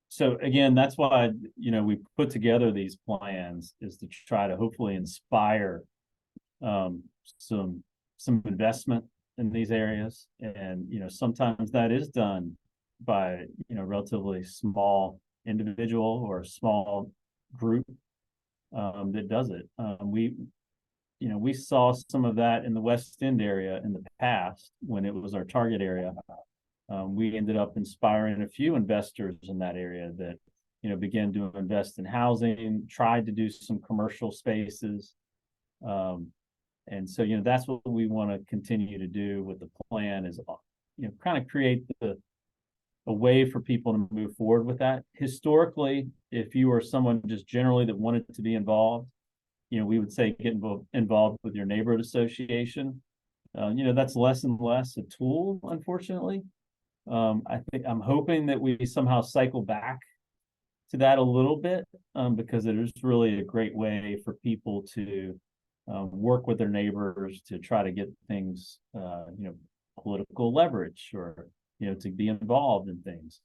So again, that's why, we put together these plans, is to try to hopefully inspire some investment in these areas. And, sometimes that is done by, relatively small individual or a small group that does it. We saw some of that in the West End area in the past when it was our target area. We ended up inspiring a few investors in that area that, began to invest in housing, tried to do some commercial spaces. And so, that's what we want to continue to do with the plan, is, kind of create a way for people to move forward with that. Historically, if you are someone just generally that wanted to be involved, we would say get involved with your neighborhood association. That's less and less a tool, unfortunately. I'm hoping that we somehow cycle back to that a little bit, because it is really a great way for people to work with their neighbors to try to get things, political leverage, or, to be involved in things.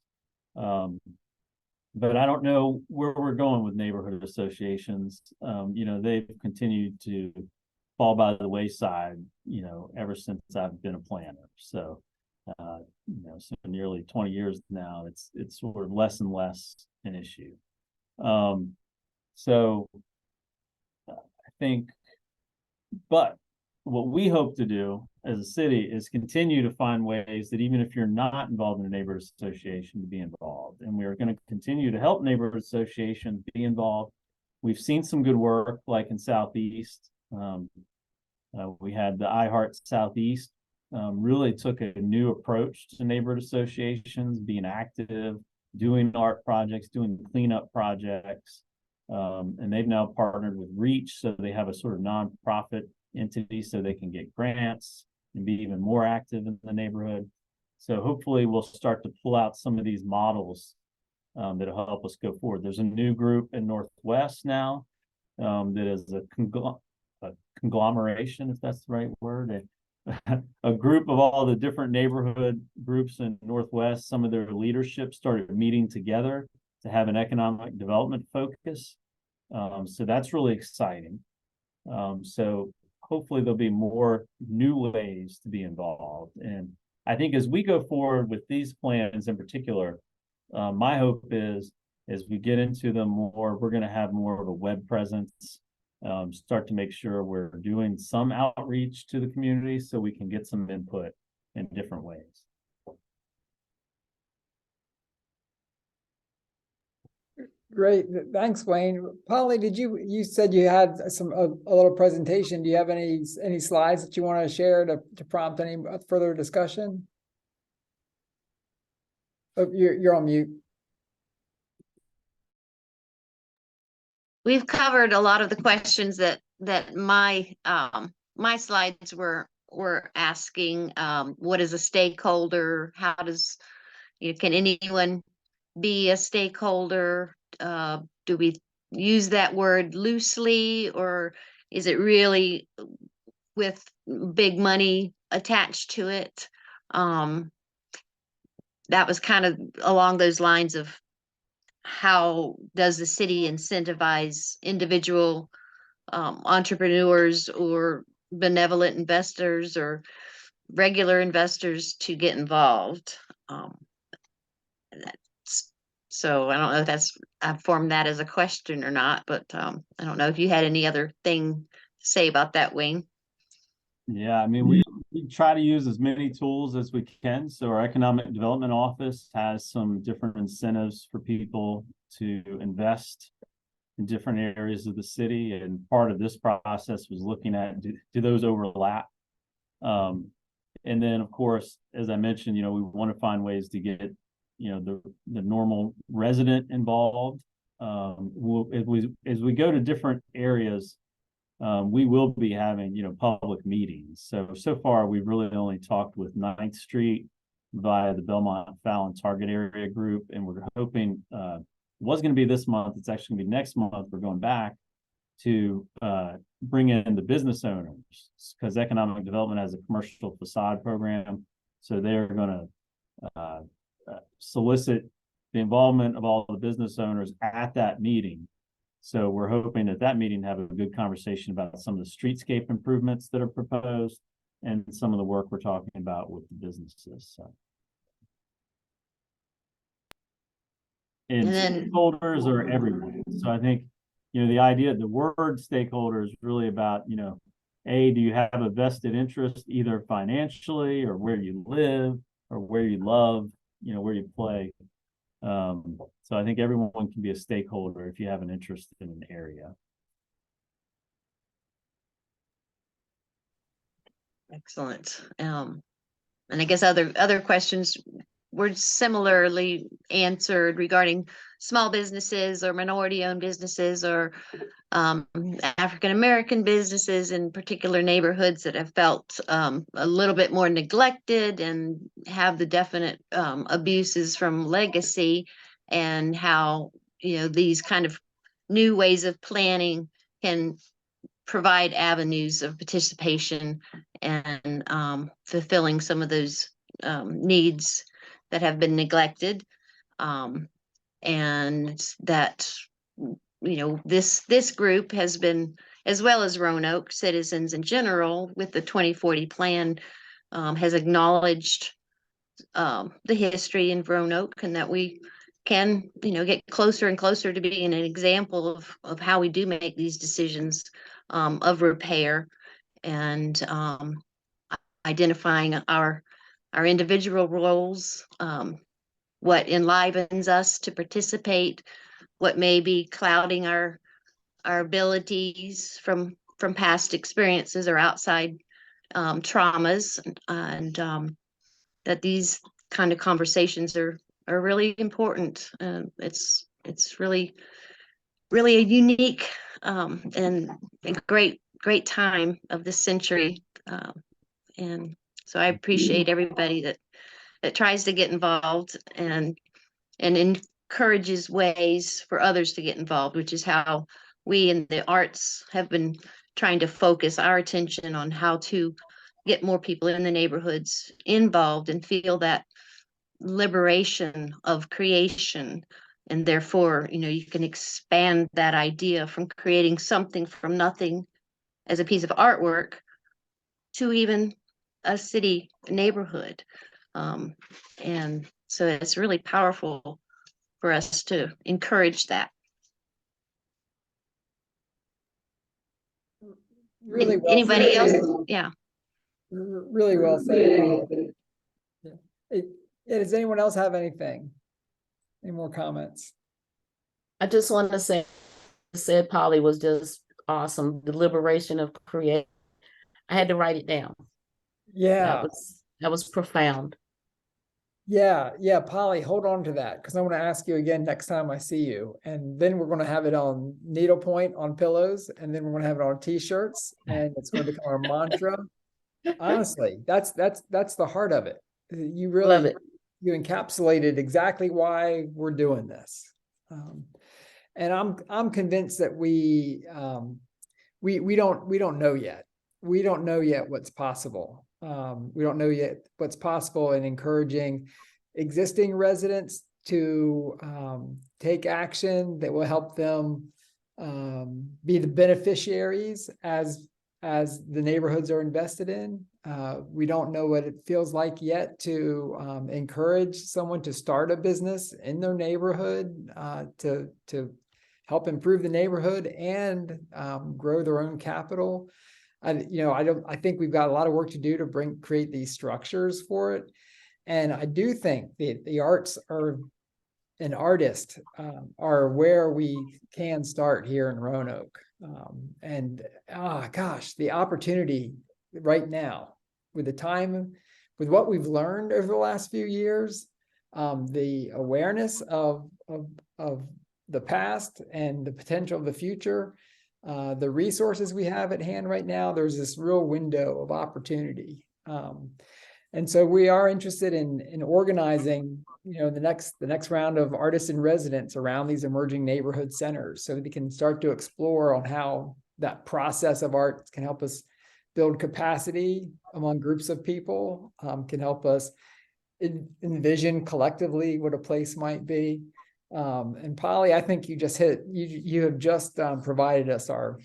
But I don't know where we're going with neighborhood associations. They've continued to fall by the wayside, ever since I've been a planner. So, so nearly 20 years now, it's sort of less and less an issue. So I think, but what we hope to do as a city is continue to find ways that even if you're not involved in a neighborhood association, to be involved. And we're going to continue to help neighborhood associations be involved. We've seen some good work, like in Southeast. We had the iHeart Southeast, really took a new approach to neighborhood associations, being active, doing art projects, doing cleanup projects. And they've now partnered with Reach, so they have a sort of nonprofit entity so they can get grants and be even more active in the neighborhood. So hopefully we'll start to pull out some of these models that'll help us go forward. There's a new group in Northwest now that is a conglomeration, if that's the right word, a group of all the different neighborhood groups in Northwest. Some of their leadership started meeting together to have an economic development focus. So that's really exciting. So hopefully there'll be more new ways to be involved. And I think as we go forward with these plans in particular, my hope is as we get into them more, we're going to have more of a web presence, start to make sure we're doing some outreach to the community so we can get some input in different ways. Great, thanks, Wayne. Polly, you said you had a little presentation. Do you have any slides that you want to share to prompt any further discussion? Oh, you're on mute. We've covered a lot of the questions that my my slides were asking. What is a stakeholder? How does, can anyone be a stakeholder? Do we use that word loosely, or is it really with big money attached to it? That was kind of along those lines of how does the city incentivize individual entrepreneurs or benevolent investors or regular investors to get involved? So I don't know if I formed that as a question or not, but I don't know if you had any other thing to say about that, Wayne. Yeah, I mean, we try to use as many tools as we can. So our economic development office has some different incentives for people to invest in different areas of the city. And part of this process was looking at, do those overlap? And then, of course, as I mentioned, we want to find ways to get, the normal resident involved. As we go to different areas, we will be having, public meetings. So far, we've really only talked with 9th Street via the Belmont Fallon Target Area Group, and we're hoping it was going to be this month. It's actually going to be next month. We're going back to bring in the business owners because economic development has a commercial facade program. So they're going to solicit the involvement of all the business owners at that meeting. So we're hoping at that meeting have a good conversation about some of the streetscape improvements that are proposed and some of the work we're talking about with the businesses. So. And then stakeholders are everyone. So I think, the idea, the word stakeholder is really about, do you have a vested interest either financially or where you live or where you love, where you play. So I think everyone can be a stakeholder if you have an interest in an area. Excellent. And I guess other questions were similarly answered regarding small businesses or minority-owned businesses or African-American businesses in particular neighborhoods that have felt a little bit more neglected and have the definite abuses from legacy, and how these kind of new ways of planning can provide avenues of participation and fulfilling some of those needs that have been neglected, and that this group has been, as well as Roanoke citizens in general, with the 2040 plan, has acknowledged the history in Roanoke, and that we can get closer and closer to being an example of how we do make these decisions of repair, and identifying our individual roles, what enlivens us to participate, what may be clouding our abilities from past experiences or outside traumas, and that these kind of conversations are really important. It's really a unique and a great time of this century, and so I appreciate everybody that tries to get involved and encourages ways for others to get involved, which is how we in the arts have been trying to focus our attention on how to get more people in the neighborhoods involved and feel that liberation of creation. And therefore, you can expand that idea from creating something from nothing as a piece of artwork to even a city neighborhood. And so it's really powerful for us to encourage that. Really well Anybody said. else? Yeah. Really well said. Yeah. Does anyone else have anything? Any more comments? I just want to say, said Polly was just awesome. The liberation of create. I had to write it down. Yeah. That was profound. Yeah, Polly, hold on to that because I want to ask you again next time I see you. And then we're going to have it on needlepoint on pillows, and then we're going to have it on t-shirts, and it's going to become our mantra. Honestly, that's the heart of it. You really Love it. You encapsulated exactly why we're doing this. And I'm convinced that we don't know yet. We don't know yet what's possible. We don't know yet what's possible in encouraging existing residents to take action that will help them be the beneficiaries as the neighborhoods are invested in. We don't know what it feels like yet to encourage someone to start a business in their neighborhood to help improve the neighborhood and grow their own capital. I think we've got a lot of work to do to create these structures for it. And I do think the arts and artists are where we can start here in Roanoke. The opportunity right now with what we've learned over the last few years, the awareness of the past and the potential of the future, the resources we have at hand right now, there's this real window of opportunity. And so we are interested in organizing, the next round of artists in residence around these emerging neighborhood centers so that we can start to explore on how that process of art can help us build capacity among groups of people, can help us envision collectively what a place might be. And Polly, I think you have just provided us a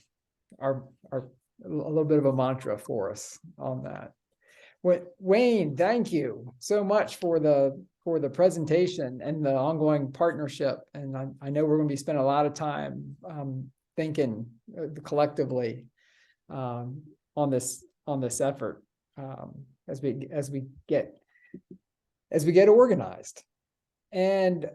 little bit of a mantra for us on that. Wayne, thank you so much for the presentation and the ongoing partnership. And I know we're going to be spending a lot of time thinking collectively on this effort as we get organized. And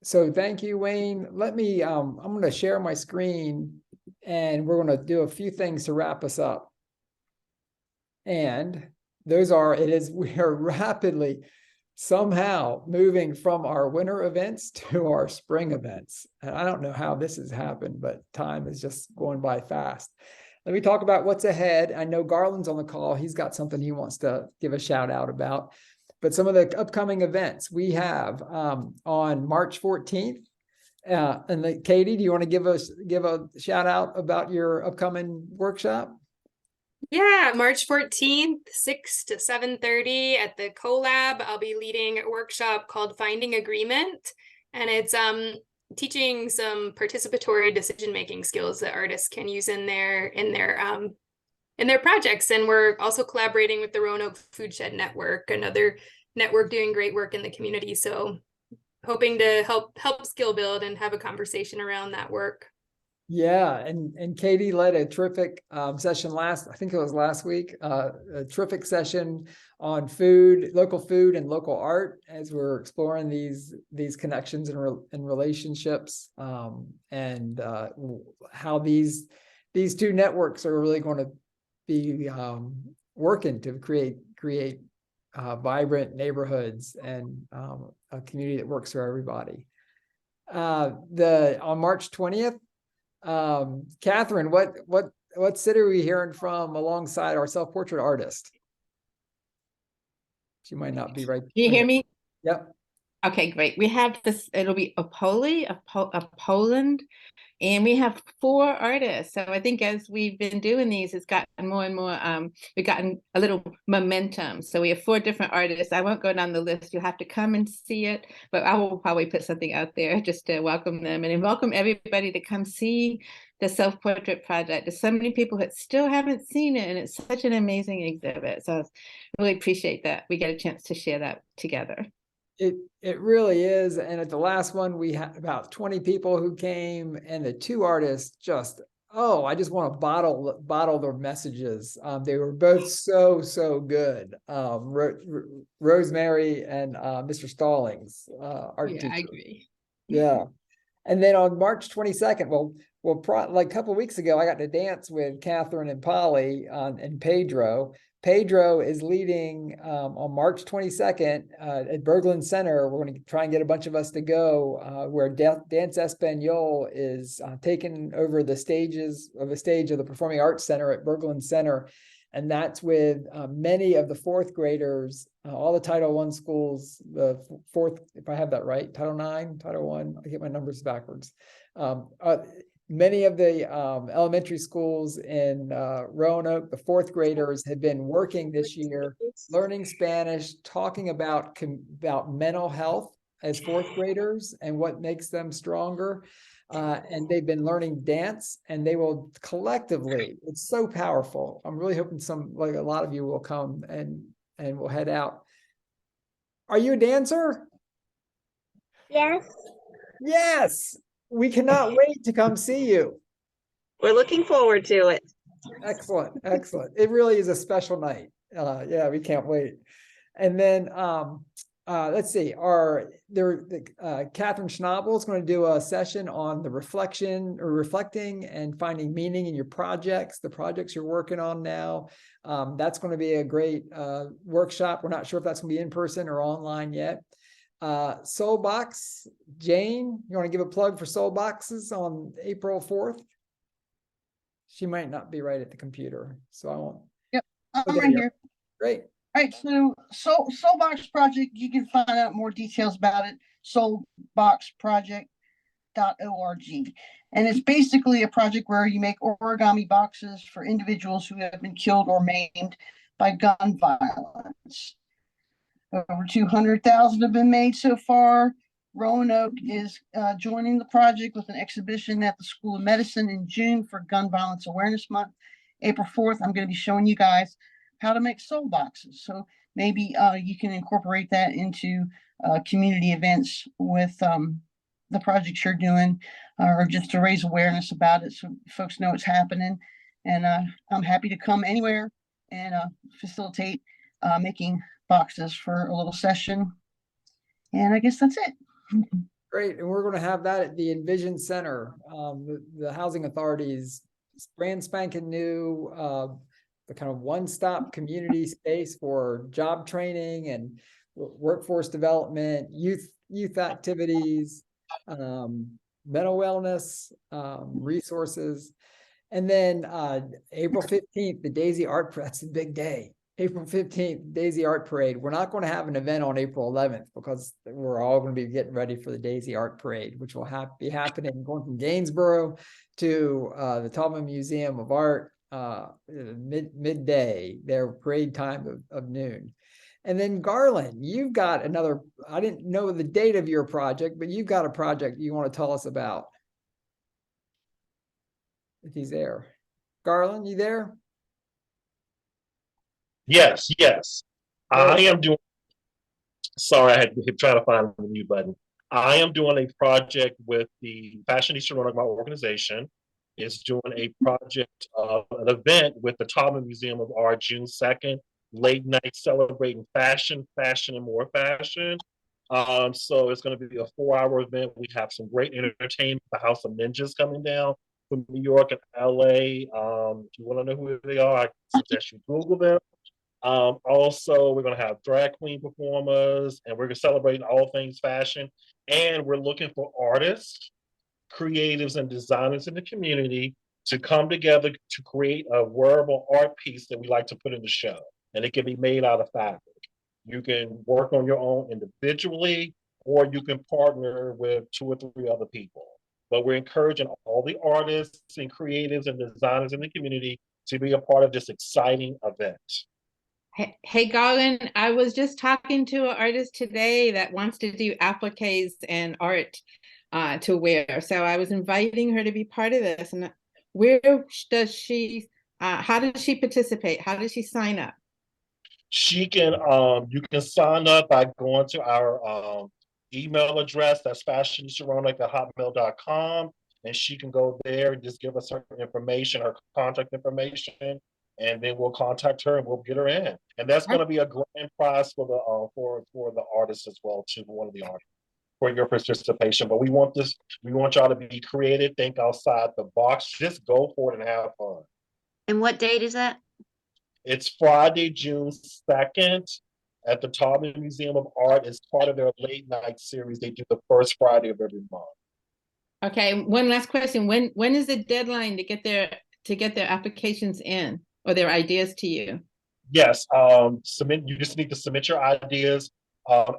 so thank you, Wayne. Let me, I'm going to share my screen and we're going to do a few things to wrap us up. And we are rapidly somehow moving from our winter events to our spring events. And I don't know how this has happened, but time is just going by fast. Let me talk about what's ahead. I know Garland's on the call. He's got something he wants to give a shout out about. But some of the upcoming events we have on March 14th. And Katie, do you want to give a shout out about your upcoming workshop? Yeah, March 14th, 6 to 7:30 at the CoLab. I'll be leading a workshop called Finding Agreement. And it's teaching some participatory decision-making skills that artists can use in their projects. And we're also collaborating with the Roanoke Food Shed Network, another network doing great work in the community. So hoping to help skill build and have a conversation around that work. Yeah, and Katie led a terrific session I think it was last week, a terrific session on local food and local art as we're exploring these connections and relationships, and how these two networks are really going to be working to create vibrant neighborhoods and a community that works for everybody. On March 20th. Catherine, what city are we hearing from alongside our self-portrait artist? She might not be right. Can you hear me? Yep. Okay, great. We have this, it'll be Opole of Poland, and we have 4 artists. So I think as we've been doing these, it's gotten more and more, we've gotten a little momentum. So we have 4 different artists. I won't go down the list. You'll have to come and see it, but I will probably put something out there just to welcome them and welcome everybody to come see the self-portrait project. There's so many people that still haven't seen it, and it's such an amazing exhibit. So I really appreciate that we get a chance to share that together. It really is. And at the last one, we had about 20 people who came, and the two artists just, oh, I just want to bottle their messages. They were both so good. Rosemary and Mr. Stallings, art teacher. I agree. Yeah. And then on March 22nd, like a couple of weeks ago, I got to dance with Catherine and Polly and Pedro. Pedro is leading on March 22nd at Berglund Center. We're going to try and get a bunch of us to go where Dance Espanol is taking over the stage of the Performing Arts Center at Berglund Center. And that's with many of the fourth graders, all the Title I schools, the fourth, if I have that right, Title IX, Title I, I get my numbers backwards. Many of the elementary schools in Roanoke, the fourth graders have been working this year, learning Spanish, talking about mental health as fourth graders and what makes them stronger. And they've been learning dance, and they will collectively, it's so powerful. I'm really hoping like a lot of you will come and we'll head out. Are you a dancer? Yes. Yes. We cannot wait to come see you. We're looking forward to it. Excellent. Excellent. It really is a special night. Yeah, we can't wait. And then let's see, Catherine Schnabel is going to do a session on the reflecting and finding meaning in your projects, the projects you're working on now. That's going to be a great workshop. We're not sure if that's going to be in person or online yet. Soulbox, Jane, you want to give a plug for Soulboxes on April 4th? She might not be right at the computer, so I won't. Yep, I'm Okay, right here. Great. All right, so Soulbox Project, you can find out more details about it, soulboxproject.org. And it's basically a project where you make origami boxes for individuals who have been killed or maimed by gun violence. Over 200,000 have been made so far. Roanoke is joining the project with an exhibition at the School of Medicine in June for Gun Violence Awareness Month. April 4th, I'm going to be showing you guys how to make soul boxes. So maybe you can incorporate that into community events with the projects you're doing, or just to raise awareness about it so folks know it's happening. And I'm happy to come anywhere and facilitate making boxes for a little session. And I guess that's it. Great. And we're going to have that at the Envision Center, the Housing Authority's brand spanking new, the kind of one-stop community space for job training and workforce development, youth activities, mental wellness, resources. And then April 15th, the Daisy Art, that's the big day. April 15th, Daisy Art Parade. We're not going to have an event on April 11th because we're all going to be getting ready for the Daisy Art Parade, which will be happening going from Gainsborough to the Taubman Museum of Art midday, their parade time of noon. And then Garland, you've got another, I didn't know the date of your project, but you've got a project you want to tell us about. If he's there. Garland, you there? Yes. I am doing, sorry, I had to try to find the mute button. I am doing a project with the Fashionista Roanoke, my organization. Is doing a project of an event with the Taubman Museum of Art, June 2nd, late night celebrating fashion, and more fashion. So it's going to be a 4-hour event. We have some great entertainment. The House of Ninjas coming down from New York and LA. If you want to know who they are, I suggest you Google them. Also, we're going to have drag queen performers, and we're going to celebrate all things fashion. And we're looking for artists, creatives, and designers in the community to come together to create a wearable art piece that we like to put in the show. And it can be made out of fabric. You can work on your own individually, or you can partner with 2 or 3 other people. But we're encouraging all the artists and creatives and designers in the community to be a part of this exciting event. Hey, Garland, I was just talking to an artist today that wants to do appliques and art to wear. So I was inviting her to be part of this. And where does she, how does she participate? How does she sign up? She can you can sign up by going to our email address, that's fashionistarona@hotmail.com, and she can go there and just give us her information, her contact information, and then we'll contact her and we'll get her in. And that's going to be a grand prize for the for the artists as well, too, one of the artists, for your participation. But we want y'all to be creative, think outside the box, just go for it and have fun. And what date is that? It's Friday, June 2nd at the Taubman Museum of Art. It's part of their late night series. They do the first Friday of every month. Okay, one last question. When is the deadline to get their applications in or their ideas to you? Yes, you just need to submit your ideas.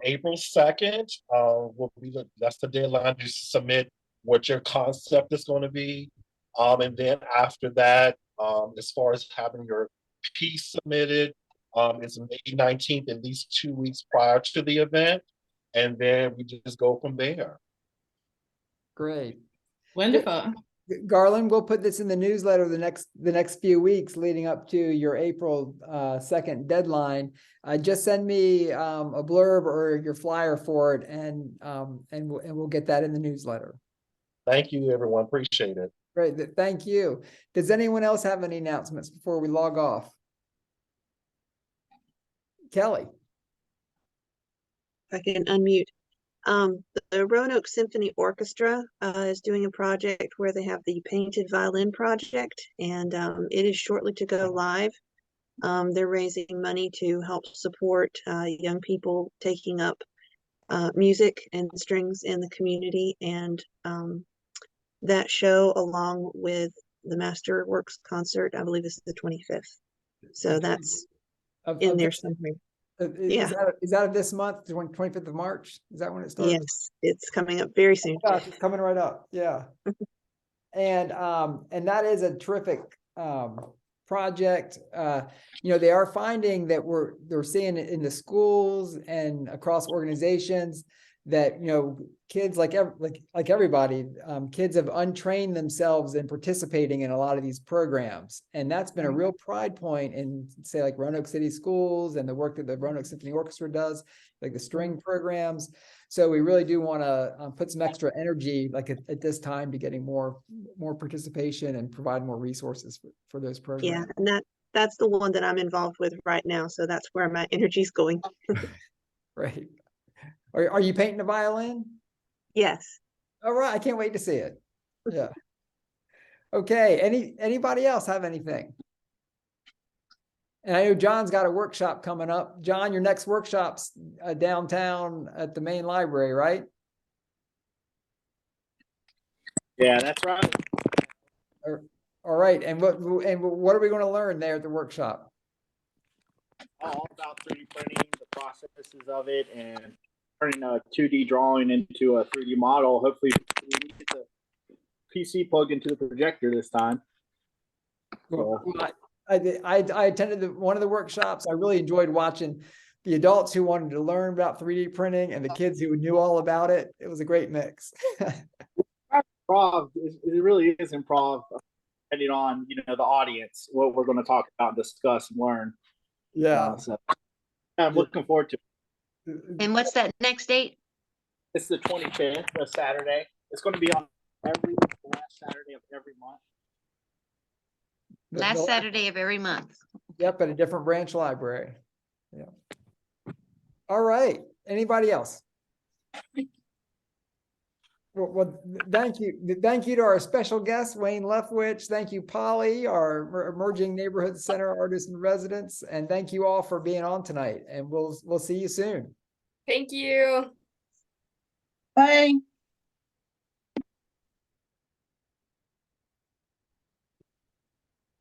April 2nd will be that's the deadline to submit what your concept is going to be. And then after that, as far as having your piece submitted, it's May 19th, at least 2 weeks prior to the event. And then we just go from there. Great. Wonderful. Garland, we'll put this in the newsletter the next few weeks leading up to your April 2nd deadline. Just send me a blurb or your flyer for it, and we'll get that in the newsletter. Thank you, everyone. Appreciate it. Great. Thank you. Does anyone else have any announcements before we log off? Kelly. If I can unmute. The Roanoke Symphony Orchestra is doing a project where they have the painted violin project, and it is shortly to go live. They're raising money to help support young people taking up music and strings in the community, and that show, along with the Masterworks concert, I believe this is the 25th. So that's in there somewhere. Is that this month, 25th of March? Is that when it starts? Yes, it's coming up very soon. Oh gosh, it's coming right up. Yeah. And that is a terrific project. They are finding that they're seeing it in the schools and across organizations that kids like everybody, kids have untrained themselves in participating in a lot of these programs, and that's been a real pride point in, say, like Roanoke City Schools and the work that the Roanoke Symphony Orchestra does, like the string programs. So we really do want to put some extra energy, like at this time, to getting more participation and provide more resources for those programs. Yeah, and that's the one that I'm involved with right now. So that's where my energy's going. Right. Are you painting a violin? Yes. All right. I can't wait to see it. Yeah. Okay. Anybody else have anything? And I know John's got a workshop coming up. John, your next workshop's downtown at the main library, right? Yeah, that's right. All right. And what are we going to learn there at the workshop? All about 3D printing, the processes of it, and turning a 2D drawing into a 3D model. Hopefully, we get the PC plugged into the projector this time. Well, I attended one of the workshops. I really enjoyed watching the adults who wanted to learn about 3D printing and the kids who knew all about it. It was a great mix. Improv, it really is improv, depending on the audience, what we're going to talk about, discuss, and learn. Yeah. So I'm looking forward to it. And what's that next date? It's the 25th, a Saturday. It's going to be on every last Saturday of every month. Last Saturday of every month. Yep, at a different branch library. Yeah. All right. Anybody else? Well, thank you. Thank you to our special guest, Wayne Leftwich. Thank you, Polly, our emerging neighborhood center artist in residence. And thank you all for being on tonight. And we'll see you soon. Thank you. Bye.